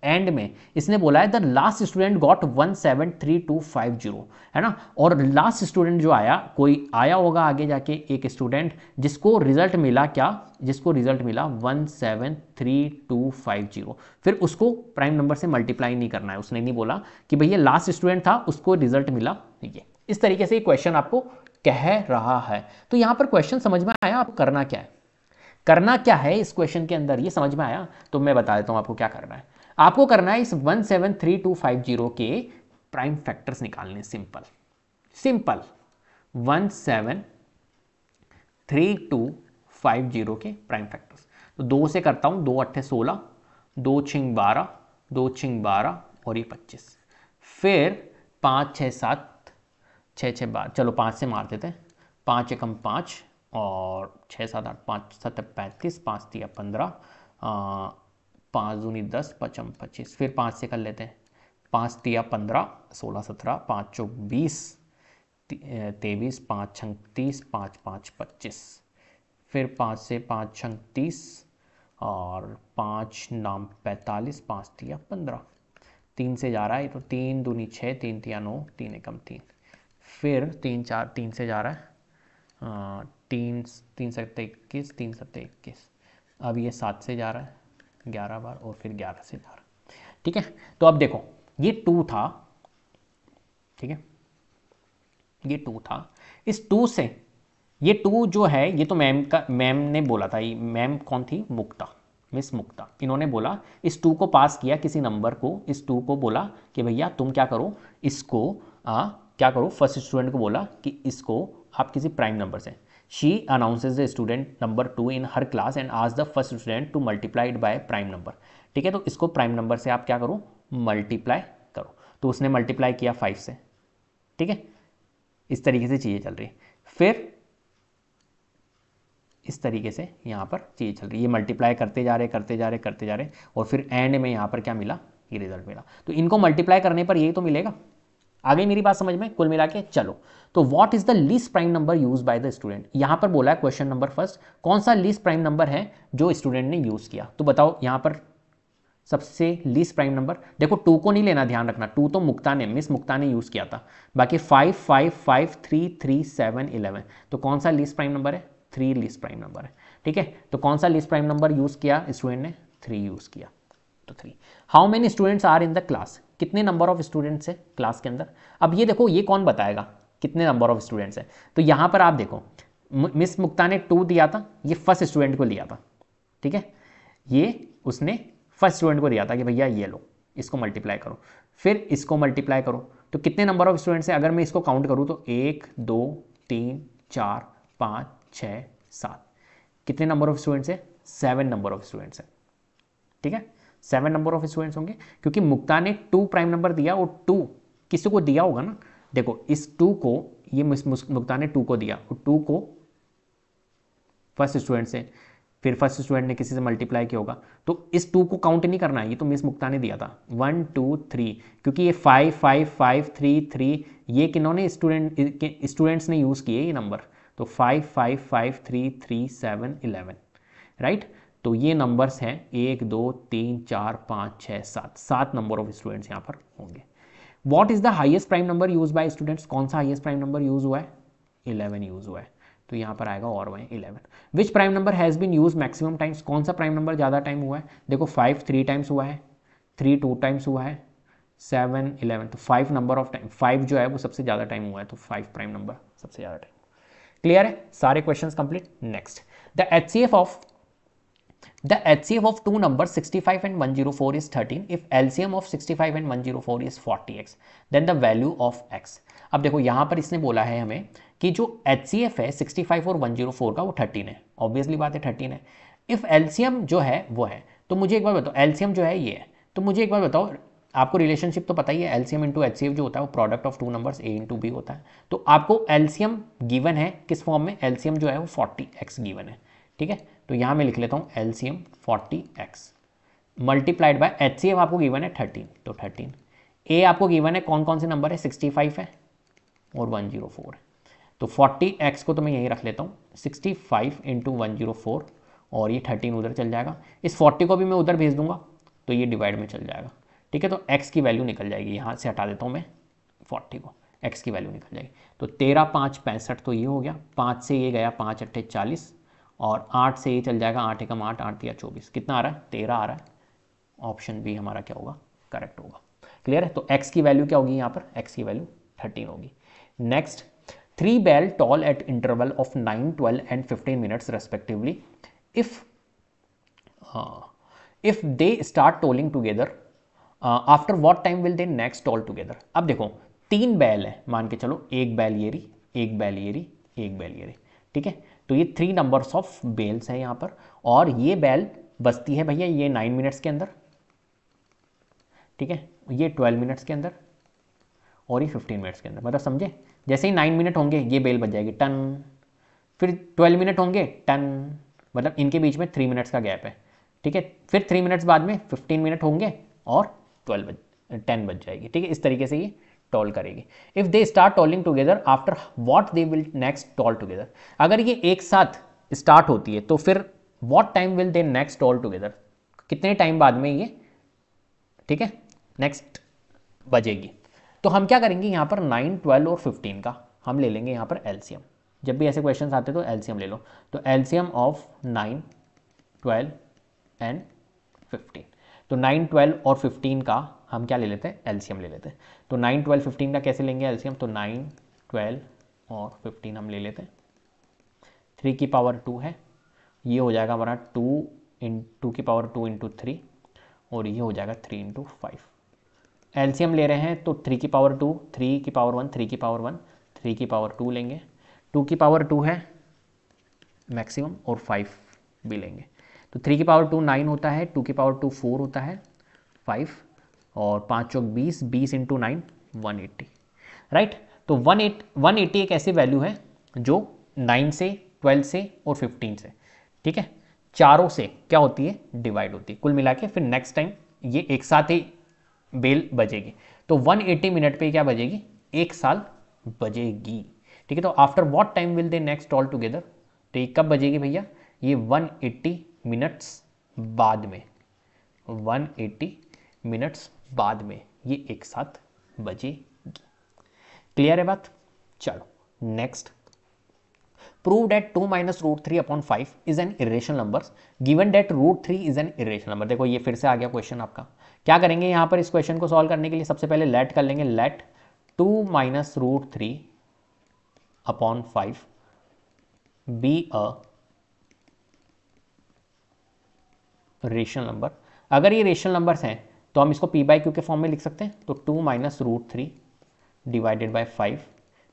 एंड में इसने बोला है द लास्ट स्टूडेंट गॉट 173250, है ना। और लास्ट स्टूडेंट जो आया, कोई आया होगा आगे जाके एक स्टूडेंट जिसको रिजल्ट मिला क्या, जिसको रिजल्ट मिला 173250, फिर उसको प्राइम नंबर से मल्टीप्लाई नहीं करना है। उसने नहीं बोला कि भैया लास्ट स्टूडेंट था उसको रिजल्ट मिला ये। इस तरीके से ये क्वेश्चन आपको कह रहा है। तो यहां पर क्वेश्चन समझ में आया, आपको करना क्या है, करना क्या है इस क्वेश्चन के अंदर, ये समझ में आया। तो मैं बता देता हूं आपको क्या करना है। आपको करना है इस 173250 के प्राइम फैक्टर्स निकालने, सिंपल 173250 के प्राइम फैक्टर्स। तो 2 से करता हूं, 2 8 16, 2 6 12, 2 6 12 और ये 25, फिर 5 6 7, 6 6 12, चलो 5 से मार देते हैं, 5 एकम 5 और 6 7 8, 5 7 35, 5 3 15, 5 दूनी 10, 5 25, फिर 5 से कर लेते हैं, 5 3 15, 16 17, 5 4 20, 23, 5 6 30, 5 5 25, फिर 5 से 5 6 30 और 5 9 45, 5 3 15, 3 से जा रहा है तो 3 दूनी 6, 3 3 9, 3 एकम 3, फिर 3 4 3 से जा रहा है, 3 3 7 21, 3 7 21, अब ये 7 से जा रहा है 11 बार, और फिर 11 से जा रहा है। ठीक है, तो अब देखो ये 2 था, ठीक है, ये 2 था, इस 2 से ये 2 जो है, ये तो मैम ने बोला था, ये मैम कौन थी, मुक्ता, मिस मुक्ता, इन्होंने बोला इस 2 को पास किया किसी नंबर को, इस 2 को बोला कि भैया तुम क्या करो, इसको क्या करो, फर्स्ट स्टूडेंट को बोला कि इसको आप किसी प्राइम नंबर से, she announces the student number 2 in her class and as the first student to multiplied by prime number. ठीक है, तो इसको प्राइम नंबर से आप क्या करो, मल्टीप्लाई करो। तो उसने मल्टीप्लाई किया 5 से। ठीक है, इस तरीके से चीज़ें चल रही है, फिर इस तरीके से यहाँ पर चीज़ चल रही है, ये मल्टीप्लाई करते जा रहे, और फिर एंड में यहाँ पर क्या मिला, ये रिजल्ट मिला। तो इनको मल्टीप्लाई करने पर यही तो मिलेगा। आ गई मेरी बात समझ में, कुल मिला के। चलो, तो what is the least prime number use by the student, यहाँ पर बोला है क्वेश्चन नंबर फर्स्ट, कौन सा लीस्ट प्राइम नंबर है जो स्टूडेंट ने यूज किया। तो बताओ यहाँ पर सबसे लीस्ट प्राइम नंबर, देखो 2 को नहीं लेना, ध्यान रखना, 2 तो मुक्ता ने, मिस मुक्ता ने यूज किया था, बाकी 5 5 5 3 3 7 11, तो कौन सा लीस्ट प्राइम नंबर है, 3 लीस्ट प्राइम नंबर है। ठीक है, तो कौन सा लीस्ट प्राइम नंबर यूज किया स्टूडेंट ने, 3 यूज किया, तो 3। How many students are in the class, कितने नंबर ऑफ स्टूडेंट्स है क्लास के अंदर। अब ये देखो, ये कौन बताएगा कितने नंबर ऑफ स्टूडेंट्स है, तो यहाँ पर आप देखो मिस मुक्ता ने 2 दिया था, ये फर्स्ट स्टूडेंट को लिया था। ठीक है, ये उसने फर्स्ट स्टूडेंट को दिया था कि भैया ये लो, इसको मल्टीप्लाई करो, फिर इसको मल्टीप्लाई करो, तो कितने नंबर ऑफ स्टूडेंट्स हैं, अगर मैं इसको काउंट करूँ तो 1 2 3 4 5 6 7, कितने नंबर ऑफ स्टूडेंट्स है, 7 नंबर ऑफ स्टूडेंट्स है। ठीक है, 7 नंबर ऑफ स्टूडेंट्स होंगे, क्योंकि मुक्ता ने 2 प्राइम नंबर दिया, और 2 किसी को दिया होगा ना, देखो इस 2 को, ये मुक्ता ने 2 को दिया, और 2 को फर्स्ट स्टूडेंट से, फिर फर्स्ट स्टूडेंट ने किसी से मल्टीप्लाई किया होगा, तो इस 2 को काउंट नहीं करना है, ये तो मिस मुक्ता ने दिया था 1 2 3, क्योंकि ये 5 5 5 3 3, ये किन्होंने स्टूडेंट्स ने यूज़ किए ये नंबर, तो 5 5 5 3 3 7 11, राइट। तो ये नंबर्स हैं 1 2 3 4 5 6 7, 7 नंबर ऑफ स्टूडेंट्स यहाँ पर होंगे। What is the highest prime number use by students, कौन सा हाईएस्ट प्राइम नंबर यूज हुआ है, 11 यूज हुआ है, तो यहाँ पर आएगा और वहीं 11। Which prime number has been use maximum times, कौन सा प्राइम नंबर ज़्यादा टाइम हुआ है, देखो 5 3 टाइम्स हुआ है, 3 2 टाइम्स हुआ है, 7 11, तो 5 नंबर ऑफ टाइम, 5 जो है वो सबसे ज़्यादा टाइम हुआ है, तो 5 प्राइम नंबर सबसे ज़्यादा टाइम। क्लियर है, सारे questions complete. Next, the HCF of two numbers 65 and 104 is 13 if LCM of 65 and 104 is 40x then the value of x। अब देखो यहां पर इसने बोला है हमें कि जो HCF है 65 और 104 का वो 13 है, ऑब्वियसली बात है 13 है। इफ LCM जो है वो है, तो मुझे एक बार बताओ LCM जो है ये है, तो मुझे एक बार बताओ, आपको रिलेशनशिप तो पता ही है, LCM इंटू HCF जो होता है वो product of two numbers A into B होता है। तो आपको LCM गिवन है किस फॉर्म में, LCM जो है वो 40x गिवन है, ठीक है। तो यहाँ मैं लिख लेता हूँ LCM 40x multiplied by HCF आपको गिवन है 13, तो 13। A आपको गिवन है कौन कौन से नंबर है, 65 है और 104 है, तो 40x को तो मैं यही रख लेता हूँ 65 इंटू 104 और ये 13 उधर चल जाएगा, इस 40 को भी मैं उधर भेज दूंगा तो ये डिवाइड में चल जाएगा, ठीक है। तो x की वैल्यू निकल जाएगी, यहाँ से हटा देता हूँ मैं 40 को, x की वैल्यू निकल जाएगी। तो 13 5 65 तो ये हो गया, 5 से ये गया 5 8 40 और 8 से ये चल जाएगा 8 एकम 8 8 या 24, कितना आ रहा है 13 आ रहा है। ऑप्शन बी हमारा क्या होगा, करेक्ट होगा। क्लियर है, तो x की वैल्यू क्या होगी यहाँ पर, x की वैल्यू 13 होगी। Next, 3 bell toll at interval of 9 12 and 15 minutes respectively if they start tolling together after what time will they next toll together. अब देखो 3 बैल है, मान के चलो, एक बैल ये रही, एक बैल ये रही, एक बैल ये रही, ठीक है। तो ये 3 नंबर्स ऑफ बेल्स है यहाँ पर, और ये बैल बसती है भैया ये 9 मिनट्स के अंदर, ठीक है, ये 12 मिनट्स के अंदर और ये 15 मिनट्स के अंदर। मतलब समझे, जैसे ही 9 मिनट होंगे ये बेल बच जाएगी टन, फिर 12 मिनट होंगे टन, मतलब इनके बीच में 3 मिनट्स का गैप है, ठीक है। फिर 3 मिनट्स बाद में 15 मिनट होंगे और 10 बज जाएगी, ठीक है। इस तरीके से ये टॉल करेगी। If they start tolling together after what they will next toll together. अगर ये एक साथ स्टार्ट होती है तो फिर what time will they next toll together, कितने टाइम बाद में ये, ठीक है, नेक्स्ट बजेगी। तो हम क्या करेंगे यहाँ पर 9 12 और 15 का हम ले लेंगे यहाँ पर एलसीएम। जब भी ऐसे क्वेश्चन आते तो एलसीएम ले लो। तो एलसीएम ऑफ 9 12 एंड 15, तो 9 12 और 15 का हम क्या ले लेते हैं, एलसीएम ले लेते हैं। तो 9 12 15 का कैसे लेंगे एलसीएम, तो 9 12 और 15 हम ले लेते हैं। 3 की पावर 2 है, ये हो जाएगा हमारा 2 की पावर 2 इंटू 3 और ये हो जाएगा 3 इंटू 5। एलसीएम ले रहे हैं तो 3 की पावर 2, 3 की पावर 1, 3 की पावर 1, 3 की पावर 2 लेंगे। 2 की पावर 2 है मैक्सिमम और 5 भी लेंगे। तो 3 की पावर 2 9 होता है, 2 की पावर 2 4 होता है, 5 और 5 चौक 20, 20 इंटू 9 180, राइट। तो 180 एक ऐसी वैल्यू है जो 9 से 12 से और 15 से, ठीक है, चारों से क्या होती है, डिवाइड होती है कुल मिला के। फिर नेक्स्ट टाइम ये एक साथ ही बेल बजेगी, तो 180 मिनट पे क्या बजेगी, एक साल बजेगी, ठीक है। तो after what time will they next all together, तो ये कब बजेगी भैया, ये 180 मिनट्स बाद में, 180 मिनट्स बाद में ये एक साथ बजेगी। क्लियर है बात। चलो next, prove that 2 minus root 3 upon 5 is an irrational number given that root 3 is an irrational number. देखो ये फिर से आ गया क्वेश्चन आपका। क्या करेंगे यहाँ पर इस क्वेश्चन को सॉल्व करने के लिए, सबसे पहले लेट कर लेंगे, let 2 minus root 3 upon 5 be a rational number. अगर ये रेशनल नंबर्स हैं तो हम इसको पी बाई क्यू के फॉर्म में लिख सकते हैं। तो 2 minus root 3 divided by 5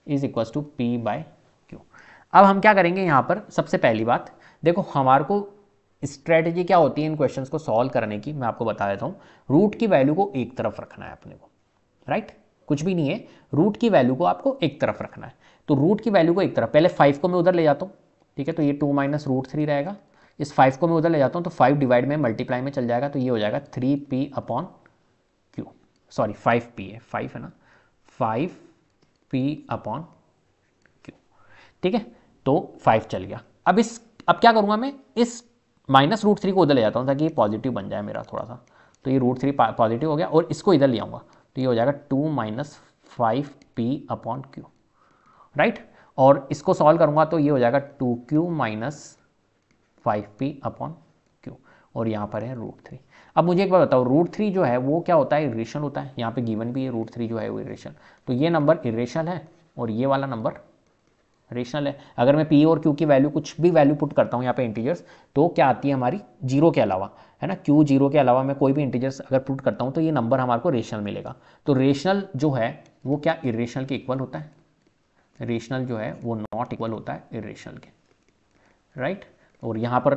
is equal to p by q. अब हम क्या करेंगे यहाँ पर, सबसे पहली बात देखो हमारे को स्ट्रेटजी क्या होती है इन क्वेश्चंस को सॉल्व करने की, मैं आपको बता देता हूँ। रूट की वैल्यू को एक तरफ रखना है अपने को, राइट, कुछ भी नहीं है, रूट की वैल्यू को आपको एक तरफ रखना है। तो रूट की वैल्यू को एक तरफ, पहले 5 को मैं उधर ले जाता हूँ, ठीक है, तो ये 2 माइनस रूट 3 रहेगा। इस 5 को मैं उधर ले जाता हूँ तो 5 डिवाइड में मल्टीप्लाई में चल जाएगा, तो ये हो जाएगा 3p upon Q, sorry 5p है, 5 है ना, 5p अपॉन क्यू, ठीक है। तो 5 चल गया। अब क्या करूँगा मैं, इस माइनस रूट 3 को उधर ले जाता हूँ ताकि ये पॉजिटिव बन जाए मेरा थोड़ा सा। तो ये रूट 3 पॉजिटिव हो गया और इसको इधर ले आऊँगा तो ये हो जाएगा 2 minus 5p upon Q, right. और इसको सॉल्व करूँगा तो ये हो जाएगा 2q minus 5p upon Q और यहाँ पर है रूट 3। अब मुझे एक बार बताओ, रूट 3 जो है वो क्या होता है, इरेशनल होता है। यहाँ पे गिवन भी है रूट 3 जो है वो इरेशनल, तो ये नंबर इरेशनल है और ये वाला नंबर रेशनल है। अगर मैं पी और क्यू की वैल्यू कुछ भी वैल्यू पुट करता हूँ यहाँ पे इंटीजर्स, तो क्या आती है हमारी जीरो के अलावा, है ना, क्यू जीरो के अलावा मैं कोई भी इंटीजर्स अगर पुट करता हूँ तो ये नंबर हमारे को रेशनल मिलेगा। तो रेशनल जो है वो क्या इरेशनल के इक्वल होता है, रेशनल जो है वो नॉट इक्वल होता है इरेशनल के, राइट। और यहाँ पर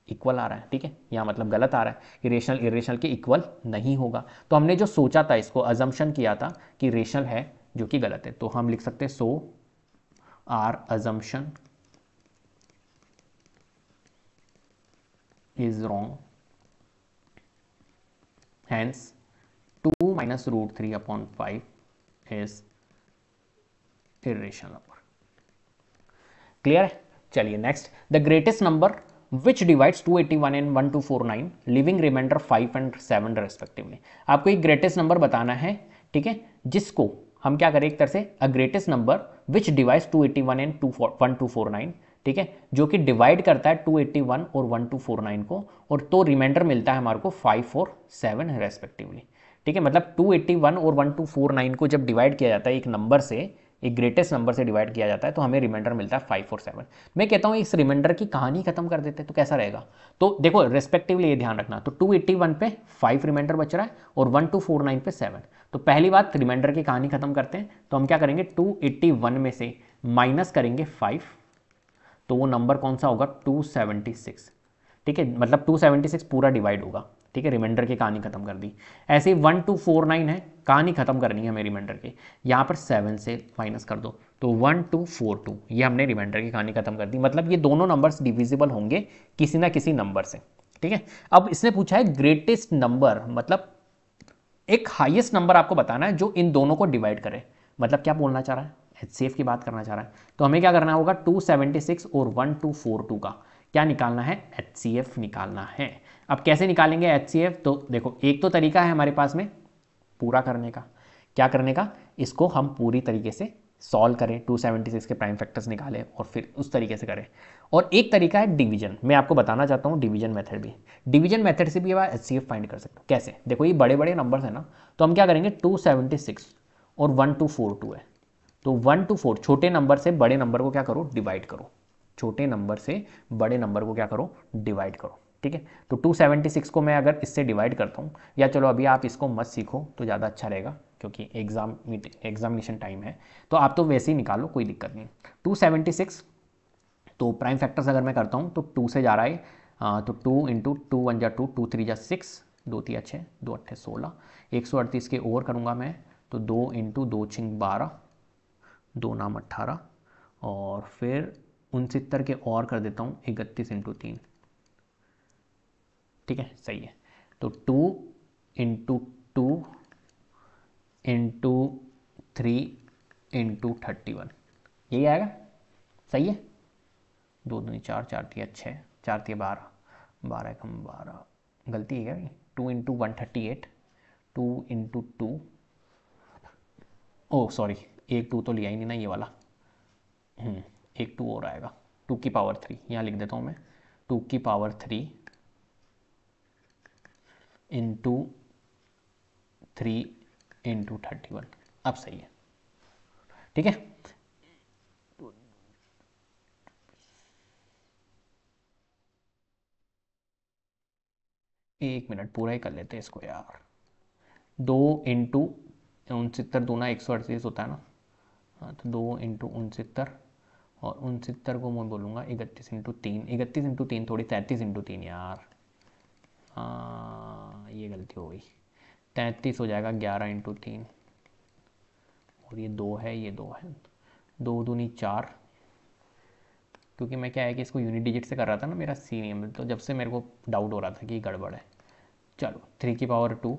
इक्वल आ रहा है, ठीक है, यहाँ मतलब गलत आ रहा है, इरेशनल इरेशनल के इक्वल नहीं होगा। तो हमने जो सोचा था, इसको अजम्पशन किया था कि रेशनल है, जो कि गलत है। तो हम लिख सकते हैं so our assumption is wrong, hence 2 minus root 3 upon 5 is irrational number। Clear है। चलिए next, the greatest number which divides 281 and 1249 leaving remainder 5 and 7 respectively. आपको एक ग्रेटेस्ट नंबर बताना है, ठीक है, जिसको हम क्या करें, एक तरह से a greatest number which divides 281 and 1249, ठीक है, जो कि डिवाइड करता है 281 और 1249 को, और तो रिमाइंडर मिलता है हमारे को 5 और 7 रेस्पेक्टिवली, ठीक है। मतलब 281 और 1249 को जब डिवाइड किया जाता है एक नंबर से, एक ग्रेटेस्ट नंबर से डिवाइड किया जाता है, तो हमें रिमाइंडर मिलता है 5 और 7। मैं कहता हूँ इस रिमाइंडर की कहानी खत्म कर देते तो कैसा रहेगा। तो देखो रेस्पेक्टिवली ये ध्यान रखना, तो 281 पे 5 रिमाइंडर बच रहा है और 1249 पे 7। तो पहली बात रिमाइंडर की कहानी खत्म करते हैं, तो हम क्या करेंगे 281 में से माइनस करेंगे 5, तो वो नंबर कौन सा होगा 276, ठीक है, मतलब 276 पूरा डिवाइड होगा, ठीक है। रिमाइंडर की कहानी खत्म कर दी। ऐसे ही 1249 है, कहानी खत्म करनी है हमें रिमाइंडर की, यहाँ पर 7 से माइनस कर दो, तो 1242, ये हमने रिमाइंडर की कहानी खत्म कर दी। मतलब ये दोनों नंबर्स डिविजिबल होंगे किसी ना किसी नंबर से, ठीक है। अब इसने पूछा है ग्रेटेस्ट नंबर, मतलब एक हाईएस्ट नंबर आपको बताना है जो इन दोनों को डिवाइड करे। मतलब क्या बोलना चाह रहा है, एचसीएफ की बात करना चाह रहा है। तो हमें क्या करना होगा 276 और 1242 का क्या निकालना है, एचसीएफ निकालना है। अब कैसे निकालेंगे एचसीएफ, तो देखो एक तो तरीका है हमारे पास में पूरा करने का, क्या करने का, इसको हम पूरी तरीके से सॉल्व करें, 276 के प्राइम फैक्टर्स निकालें और फिर उस तरीके से करें। और एक तरीका है डिवीजन, मैं आपको बताना चाहता हूँ डिवीजन मेथड भी। डिवीजन मेथड से भी आप एचसीएफ फाइंड कर सकते हो। कैसे, देखो ये बड़े बड़े नंबर्स है ना, तो हम क्या करेंगे 276 और 1242 है, तो 1 to 4 छोटे नंबर से बड़े नंबर को क्या करो, डिवाइड करो, छोटे नंबर से बड़े नंबर को क्या करो, डिवाइड करो, ठीक है। तो 276 को मैं अगर इससे डिवाइड करता हूँ, या चलो अभी आप इसको मत सीखो तो ज़्यादा अच्छा रहेगा, क्योंकि एग्जामिनेशन टाइम है, तो आप तो वैसे ही निकालो, कोई दिक्कत नहीं। 276, तो प्राइम फैक्टर्स अगर मैं करता हूँ तो 2 से जा रहा है, तो 2 इंटू 2 1 जा 2, 2 3 जा 6, 2 3 6, 2 8 16, 138 के ओवर करूँगा मैं, तो 2 इंटू 2 6 12, 2 नाम 18, और फिर 69 के और कर देता हूँ 31 इंटू 3, ठीक है, सही है। तो 2 इंटू 2 इंटू 3 इंटू 31, यही आएगा, सही है। 2 दूनी 4, 4 तिया 6, 4 तिया 12, 12 कम 12, गलती है क्या भाई, 2 इंटू 138, 2 इंटू 2, ओ सॉरी, एक 2 तो लिया ही नहीं ना ये वाला, एक 2 और आएगा, 2 की पावर 3, यहाँ लिख देता हूँ मैं, 2 की पावर 3 इंटू 3 इंटू 31, अब सही है, ठीक है। एक मिनट पूरा ही कर लेते हैं इसको यार, 2 इंटू 69 दूना 138 होता है ना, हाँ, तो 2 इंटू 69, और 69 को मैं बोलूँगा 31 इंटू 3, 31 इंटू 3 थोड़ी 33 इंटू 3 यार, हाँ ये गलती हो गई, 33 हो जाएगा 11 इंटू 3, और ये 2 है, ये 2 है, 2 दूनी 4, क्योंकि मैं क्या है कि इसको यूनिट डिजिट से कर रहा था ना मेरा सीनियम, तो जब से मेरे को डाउट हो रहा था कि गड़बड़ है। चलो 3 की पावर 2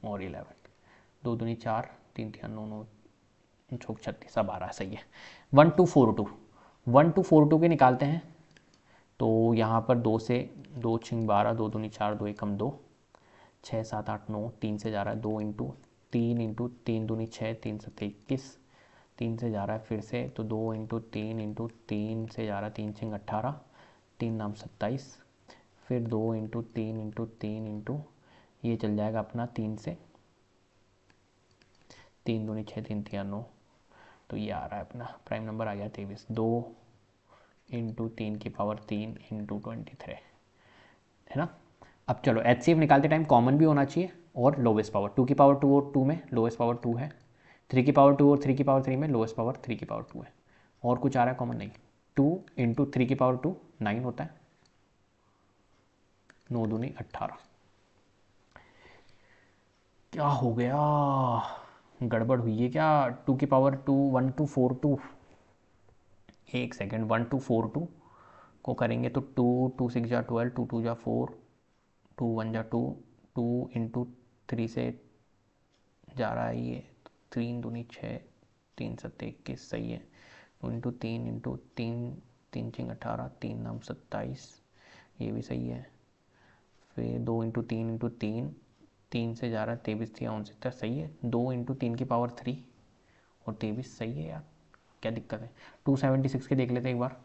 और 11, 2 दूनी 4, 3 3 9 9 चौक 36, अब आ रहा है, सही है। 1242, 1242 के निकालते हैं, तो यहाँ पर 2 से 2 छिंग 12, 2 दूनी 4, 2 एकम 2, 6 7 8 9, 3 से जा रहा है 2 इंटू 3 दूनी 6, 3 7 21, 3 से जा रहा है फिर से, तो 2 इंटू 3 से जा रहा है 3 छिंग 18, 3 नाम 27, फिर 2 इंटू 3 इंटू ये चल जाएगा अपना 3 से, 3 दूनी 6, 3 3 9, तो ये आ रहा है अपना प्राइम नंबर आ गया 23, 2 इंटू 3 की पावर 3 इंटू 23, है ना। अब चलो HCF निकालते टाइम कॉमन भी होना चाहिए और लोवेस्ट पावर, 2 की पावर 2 और 2 में लोवेस्ट पावर 2 है, 3 की पावर 2 और 3 की पावर 3 में लोवेस्ट पावर 3 की पावर 2 है, और कुछ आ रहा है कॉमन नहीं। 2 इंटू 3 की पावर 2 9 होता है, 9 दूनी 18। क्या हो गया, गड़बड़ हुई है क्या? 2 की पावर 2 1 2 4 2, एक सेकेंड, 1 2 4 2 को करेंगे तो 2 2 6 जा 12, 2 2 जा 4, 2 1 जा 2, 2 इंटू 3 से जा रहा है ये, 3 दूनी 6, 3 7 21, सही है। 2 इंटू 3 इंटू 3, 3 6 18, 3 नाम 27, ये भी सही है। फिर 2 इंटू 3 इंटू 3, 3 से जा रहा है 23 3 69, सही है। 2 इंटू 3 की पावर 3 और 23, सही है यार, क्या दिक्कत है। 276 के देख लेते एक बार।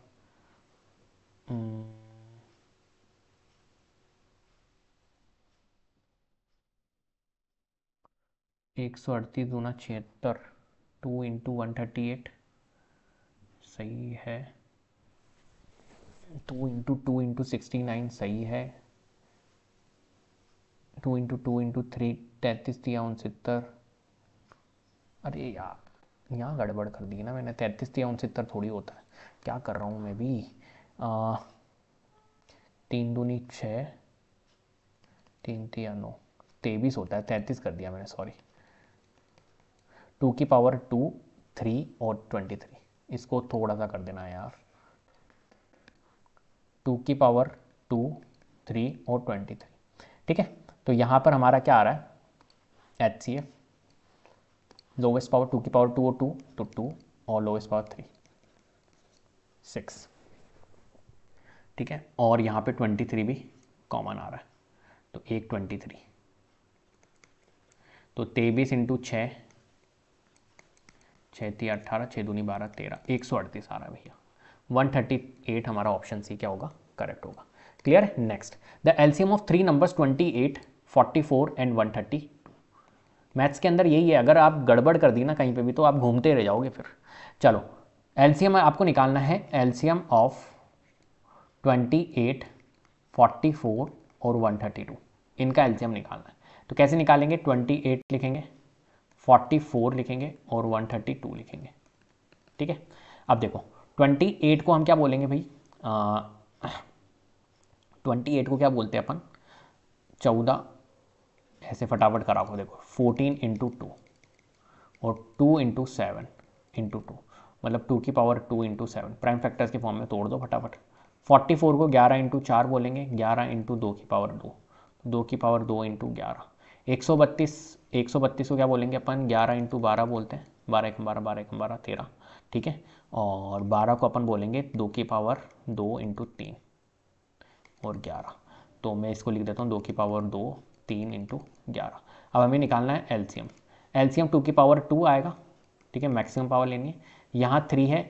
138 दूना 76, 2 इंटू 138, सही है। 2 इंटू 2 इंटू 69, सही है। 2 इंटू 2 इंटू 3 33 3 69, अरे यार यहाँ गड़बड़ कर दी ना मैंने, 33 3 69 थोड़ी होता है, क्या कर रहा हूँ मैं भी। 3 दूनी 6, 3 3 9, 23 होता है, 33 कर दिया मैंने, सॉरी। 2 की पावर 2 3 और 23, इसको थोड़ा सा कर देना यार। 2 की पावर 2 3 और 23, ठीक है। तो यहाँ पर हमारा क्या आ रहा है, HCF लोवेस्ट पावर 2 की पावर 2 और 2 तो 2 और लोवेस्ट पावर 3 6, ठीक है। और यहाँ पे 23 भी कॉमन आ रहा है, तो एक 23, तो 23 इंटू 6, 6 3 18, 6 दूनी 12 13, 138 आ रहा है भैया। 138 हमारा ऑप्शन सी क्या होगा, करेक्ट होगा। Clear. Next, the LCM of 3 numbers 28 44 and 132। Maths के अंदर यही है, अगर आप गड़बड़ कर दी ना कहीं पे भी तो आप घूमते रह जाओगे फिर। चलो, एलसीएम आपको निकालना है, एलसीएम ऑफ 28 44 और 132, इनका एलसीएम निकालना है। तो कैसे निकालेंगे, 28 लिखेंगे, 44 लिखेंगे और 132 लिखेंगे, ठीक है। अब देखो 28 को हम क्या बोलेंगे भाई, 28 को क्या बोलते हैं अपन, 14, ऐसे फटाफट करा को देखो, 14 इंटू 2 और 2 इंटू 7 इंटू 2, मतलब 2 की पावर 2 इंटू 7, प्राइम फैक्टर्स के फॉर्म में तोड़ दो फटाफट। 44 को 11 इंटू 4 बोलेंगे, 11 इंटू 2 की पावर 2, 2 की पावर 2 इंटू 11, 132, 132 को क्या बोलेंगे अपन, 11 इंटू 12 बोलते हैं, 12 1 12, 12 1 12 13, ठीक है। और 12 को अपन बोलेंगे 2 की पावर 2 इंटू 3 और 11, तो मैं इसको लिख देता हूँ 2 की पावर 2 3 इंटू 11। अब हमें निकालना है एलसीएम, एलसीएम 2 की पावर 2 आएगा, ठीक है, मैक्सिमम पावर लेनी है। यहाँ 3 है,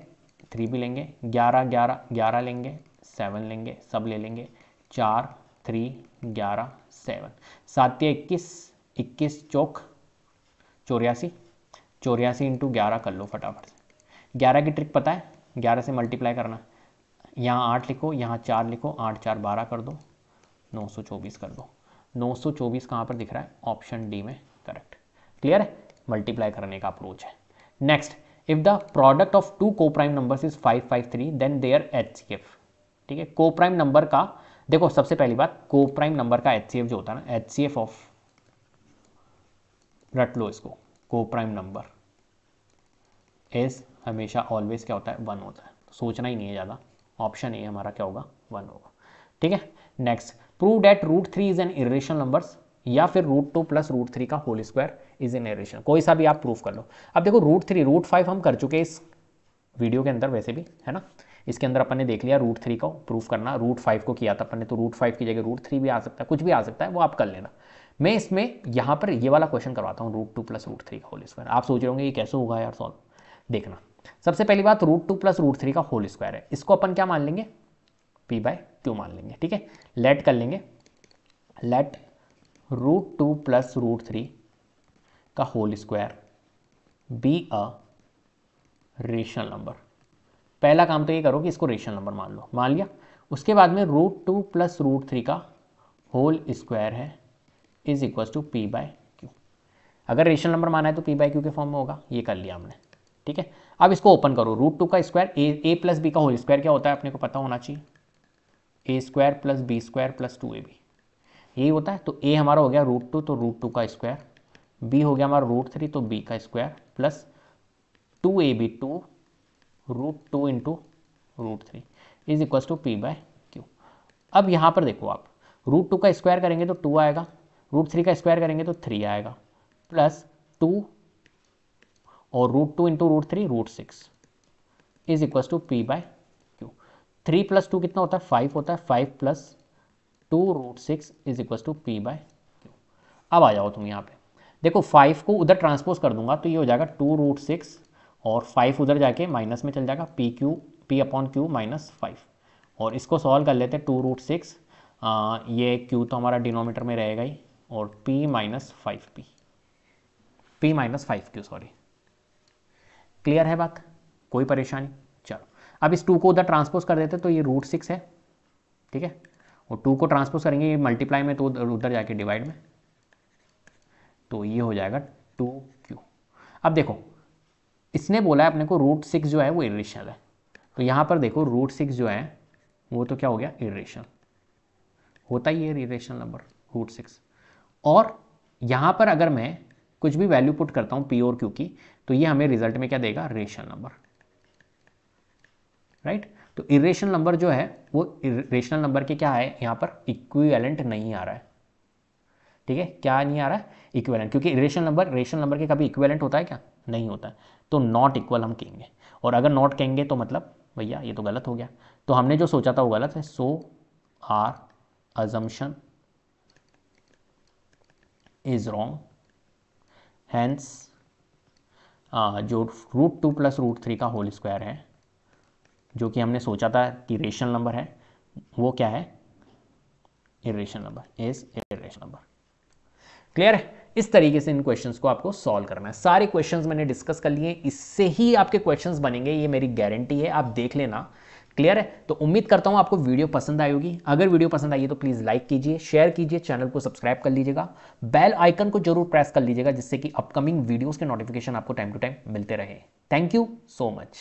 3 भी लेंगे, 11 11 11 लेंगे, 7 लेंगे, सब ले लेंगे, 4 3 11 7, 7 21, 21 चौक 84, 84 इंटू 11 कर लो फटाफट से। 11 की ट्रिक पता है, 11 से मल्टीप्लाई करना, यहाँ 8 लिखो, यहाँ 4 लिखो, 8 4 12 कर दो, 924 कर दो। 924 कहाँ पर दिख रहा है, ऑप्शन डी में, करेक्ट। क्लियर है, मल्टीप्लाई करने का अप्रोच है। Next, if the product of two co-prime numbers is 553 then their HCF, ठीक है। को प्राइम नंबर का देखो, सबसे पहली बात, को प्राइम नंबर का HCF जो होता है ना, HCF ऑफ, रट लो इसको, को प्राइम नंबर इज हमेशा ऑलवेज क्या होता है, 1 होता है, तो सोचना ही नहीं है ज़्यादा, ऑप्शन ए हमारा क्या होगा, 1 होगा, ठीक है। Next, prove that √3 is an irrational numbers, या फिर √2 प्लस √3 का whole square is an irrational, कोई सा भी आप प्रूफ कर लो। अब देखो √3 √5 हम कर चुके हैं इस वीडियो के अंदर वैसे भी, है ना, इसके अंदर अपन ने देख लिया √3 को प्रूफ करना, √5 को किया था अपन ने, तो √5 की जगह √3 भी आ सकता है, कुछ भी आ सकता है, वो आप कर लेना। मैं इसमें यहाँ पर ये वाला क्वेश्चन करवाता हूँ, √2 प्लस √3 का होल स्क्वायर। आप सोच रहे होंगे ये कैसे होगा यार सॉल्व, देखना। सबसे पहली बात, √2 प्लस √3 का होल स्क्वायर है, इसको अपन क्या मान लेंगे, p/q मान लेंगे, ठीक है। लेट कर लेंगे, लेट √2 प्लस √3 का whole square be a rational number. पहला काम तो ये करो कि इसको रेशनल नंबर मान लो, मान लिया। उसके बाद में √2 प्लस √3 का होल स्क्वायर है is equal to p by q. अगर रेशनल नंबर माना है तो पी बाय क्यू के फॉर्म में होगा, ये कर लिया हमने, ठीक है। अब इसको ओपन करो, √2 का स्क्वायर ए प्लस बी का होल स्क्वायर क्या होता है अपने को पता होना चाहिए, a square plus b square plus 2ab, यही होता है। तो ए हमारा हो गया √2 तो √2 का स्क्वायर, बी हो गया हमारा √3 तो बी का square plus 2ab 2 √2 into √3 is equal to p by q. अब यहाँ पर देखो आप, √2 का स्क्वायर करेंगे तो 2 आएगा, √3 का स्क्वायर करेंगे तो 3 आएगा, प्लस 2 और √2 into √3 √6 is equal to p by q. 3 plus 2 कितना होता है 5 होता है, 5 plus 2 √6 is equal to p by q. अब आ जाओ तुम यहाँ पे, देखो 5 को उधर ट्रांसपोज कर दूंगा तो ये हो जाएगा 2√6 और 5 उधर जाके माइनस में चल जाएगा, पी अपॉन क्यू माइनस 5। और इसको सॉल्व कर लेते हैं, 2√6 ये क्यू तो हमारा डिनोमीटर में रहेगा ही, और P minus 5 Q sorry. Clear है बात, कोई परेशानी? चलो अब इस 2 को उधर ट्रांसपोज कर देते तो ये √6 है, ठीक है, और 2 को ट्रांसपोज करेंगे ये मल्टीप्लाई में तो उधर जाके डिवाइड में, तो ये हो जाएगा 2q। अब देखो इसने बोला है अपने को √6 जो है वो इरेशनल है, तो यहाँ पर देखो √6 जो है वो तो क्या हो गया इरेशनल, होता ही है इरेशनल नंबर √6। और यहाँ पर अगर मैं कुछ भी वैल्यू पुट करता हूँ पी और क्यू की, तो ये हमें रिजल्ट में क्या देगा, रेशनल नंबर, राइट। तो इरेशनल नंबर जो है वो रेशनल नंबर के क्या है, यहाँ पर इक्विवेलेंट नहीं आ रहा है, ठीक है, क्या नहीं आ रहा है, इक्विवेलेंट, क्योंकि रेशनल नंबर के कभी इक्विवेलेंट होता है क्या, नहीं होता है, तो नॉट इक्वल हम कहेंगे। और अगर नॉट कहेंगे तो मतलब भैया ये तो गलत हो गया, तो हमने जो सोचा था वो गलत है। So our assumption is wrong, hence जो √2 प्लस √3 का होल स्क्वायर है जो कि हमने सोचा था कि रेशनल नंबर है, वो क्या है, irrational number, is irrational number. Clear है? इस तरीके से इन क्वेश्चंस को आपको सॉल्व करना है। सारे क्वेश्चंस मैंने डिस्कस कर लिए, इससे ही आपके क्वेश्चंस बनेंगे, ये मेरी गारंटी है, आप देख लेना। क्लियर है? तो उम्मीद करता हूं आपको वीडियो पसंद आई होगी। अगर वीडियो पसंद आई है तो प्लीज लाइक कीजिए, शेयर कीजिए, चैनल को सब्सक्राइब कर लीजिएगा, बेल आइकन को जरूर प्रेस कर लीजिएगा, जिससे कि अपकमिंग वीडियोस के नोटिफिकेशन आपको टाइम टू टाइम मिलते रहे। Thank you so much.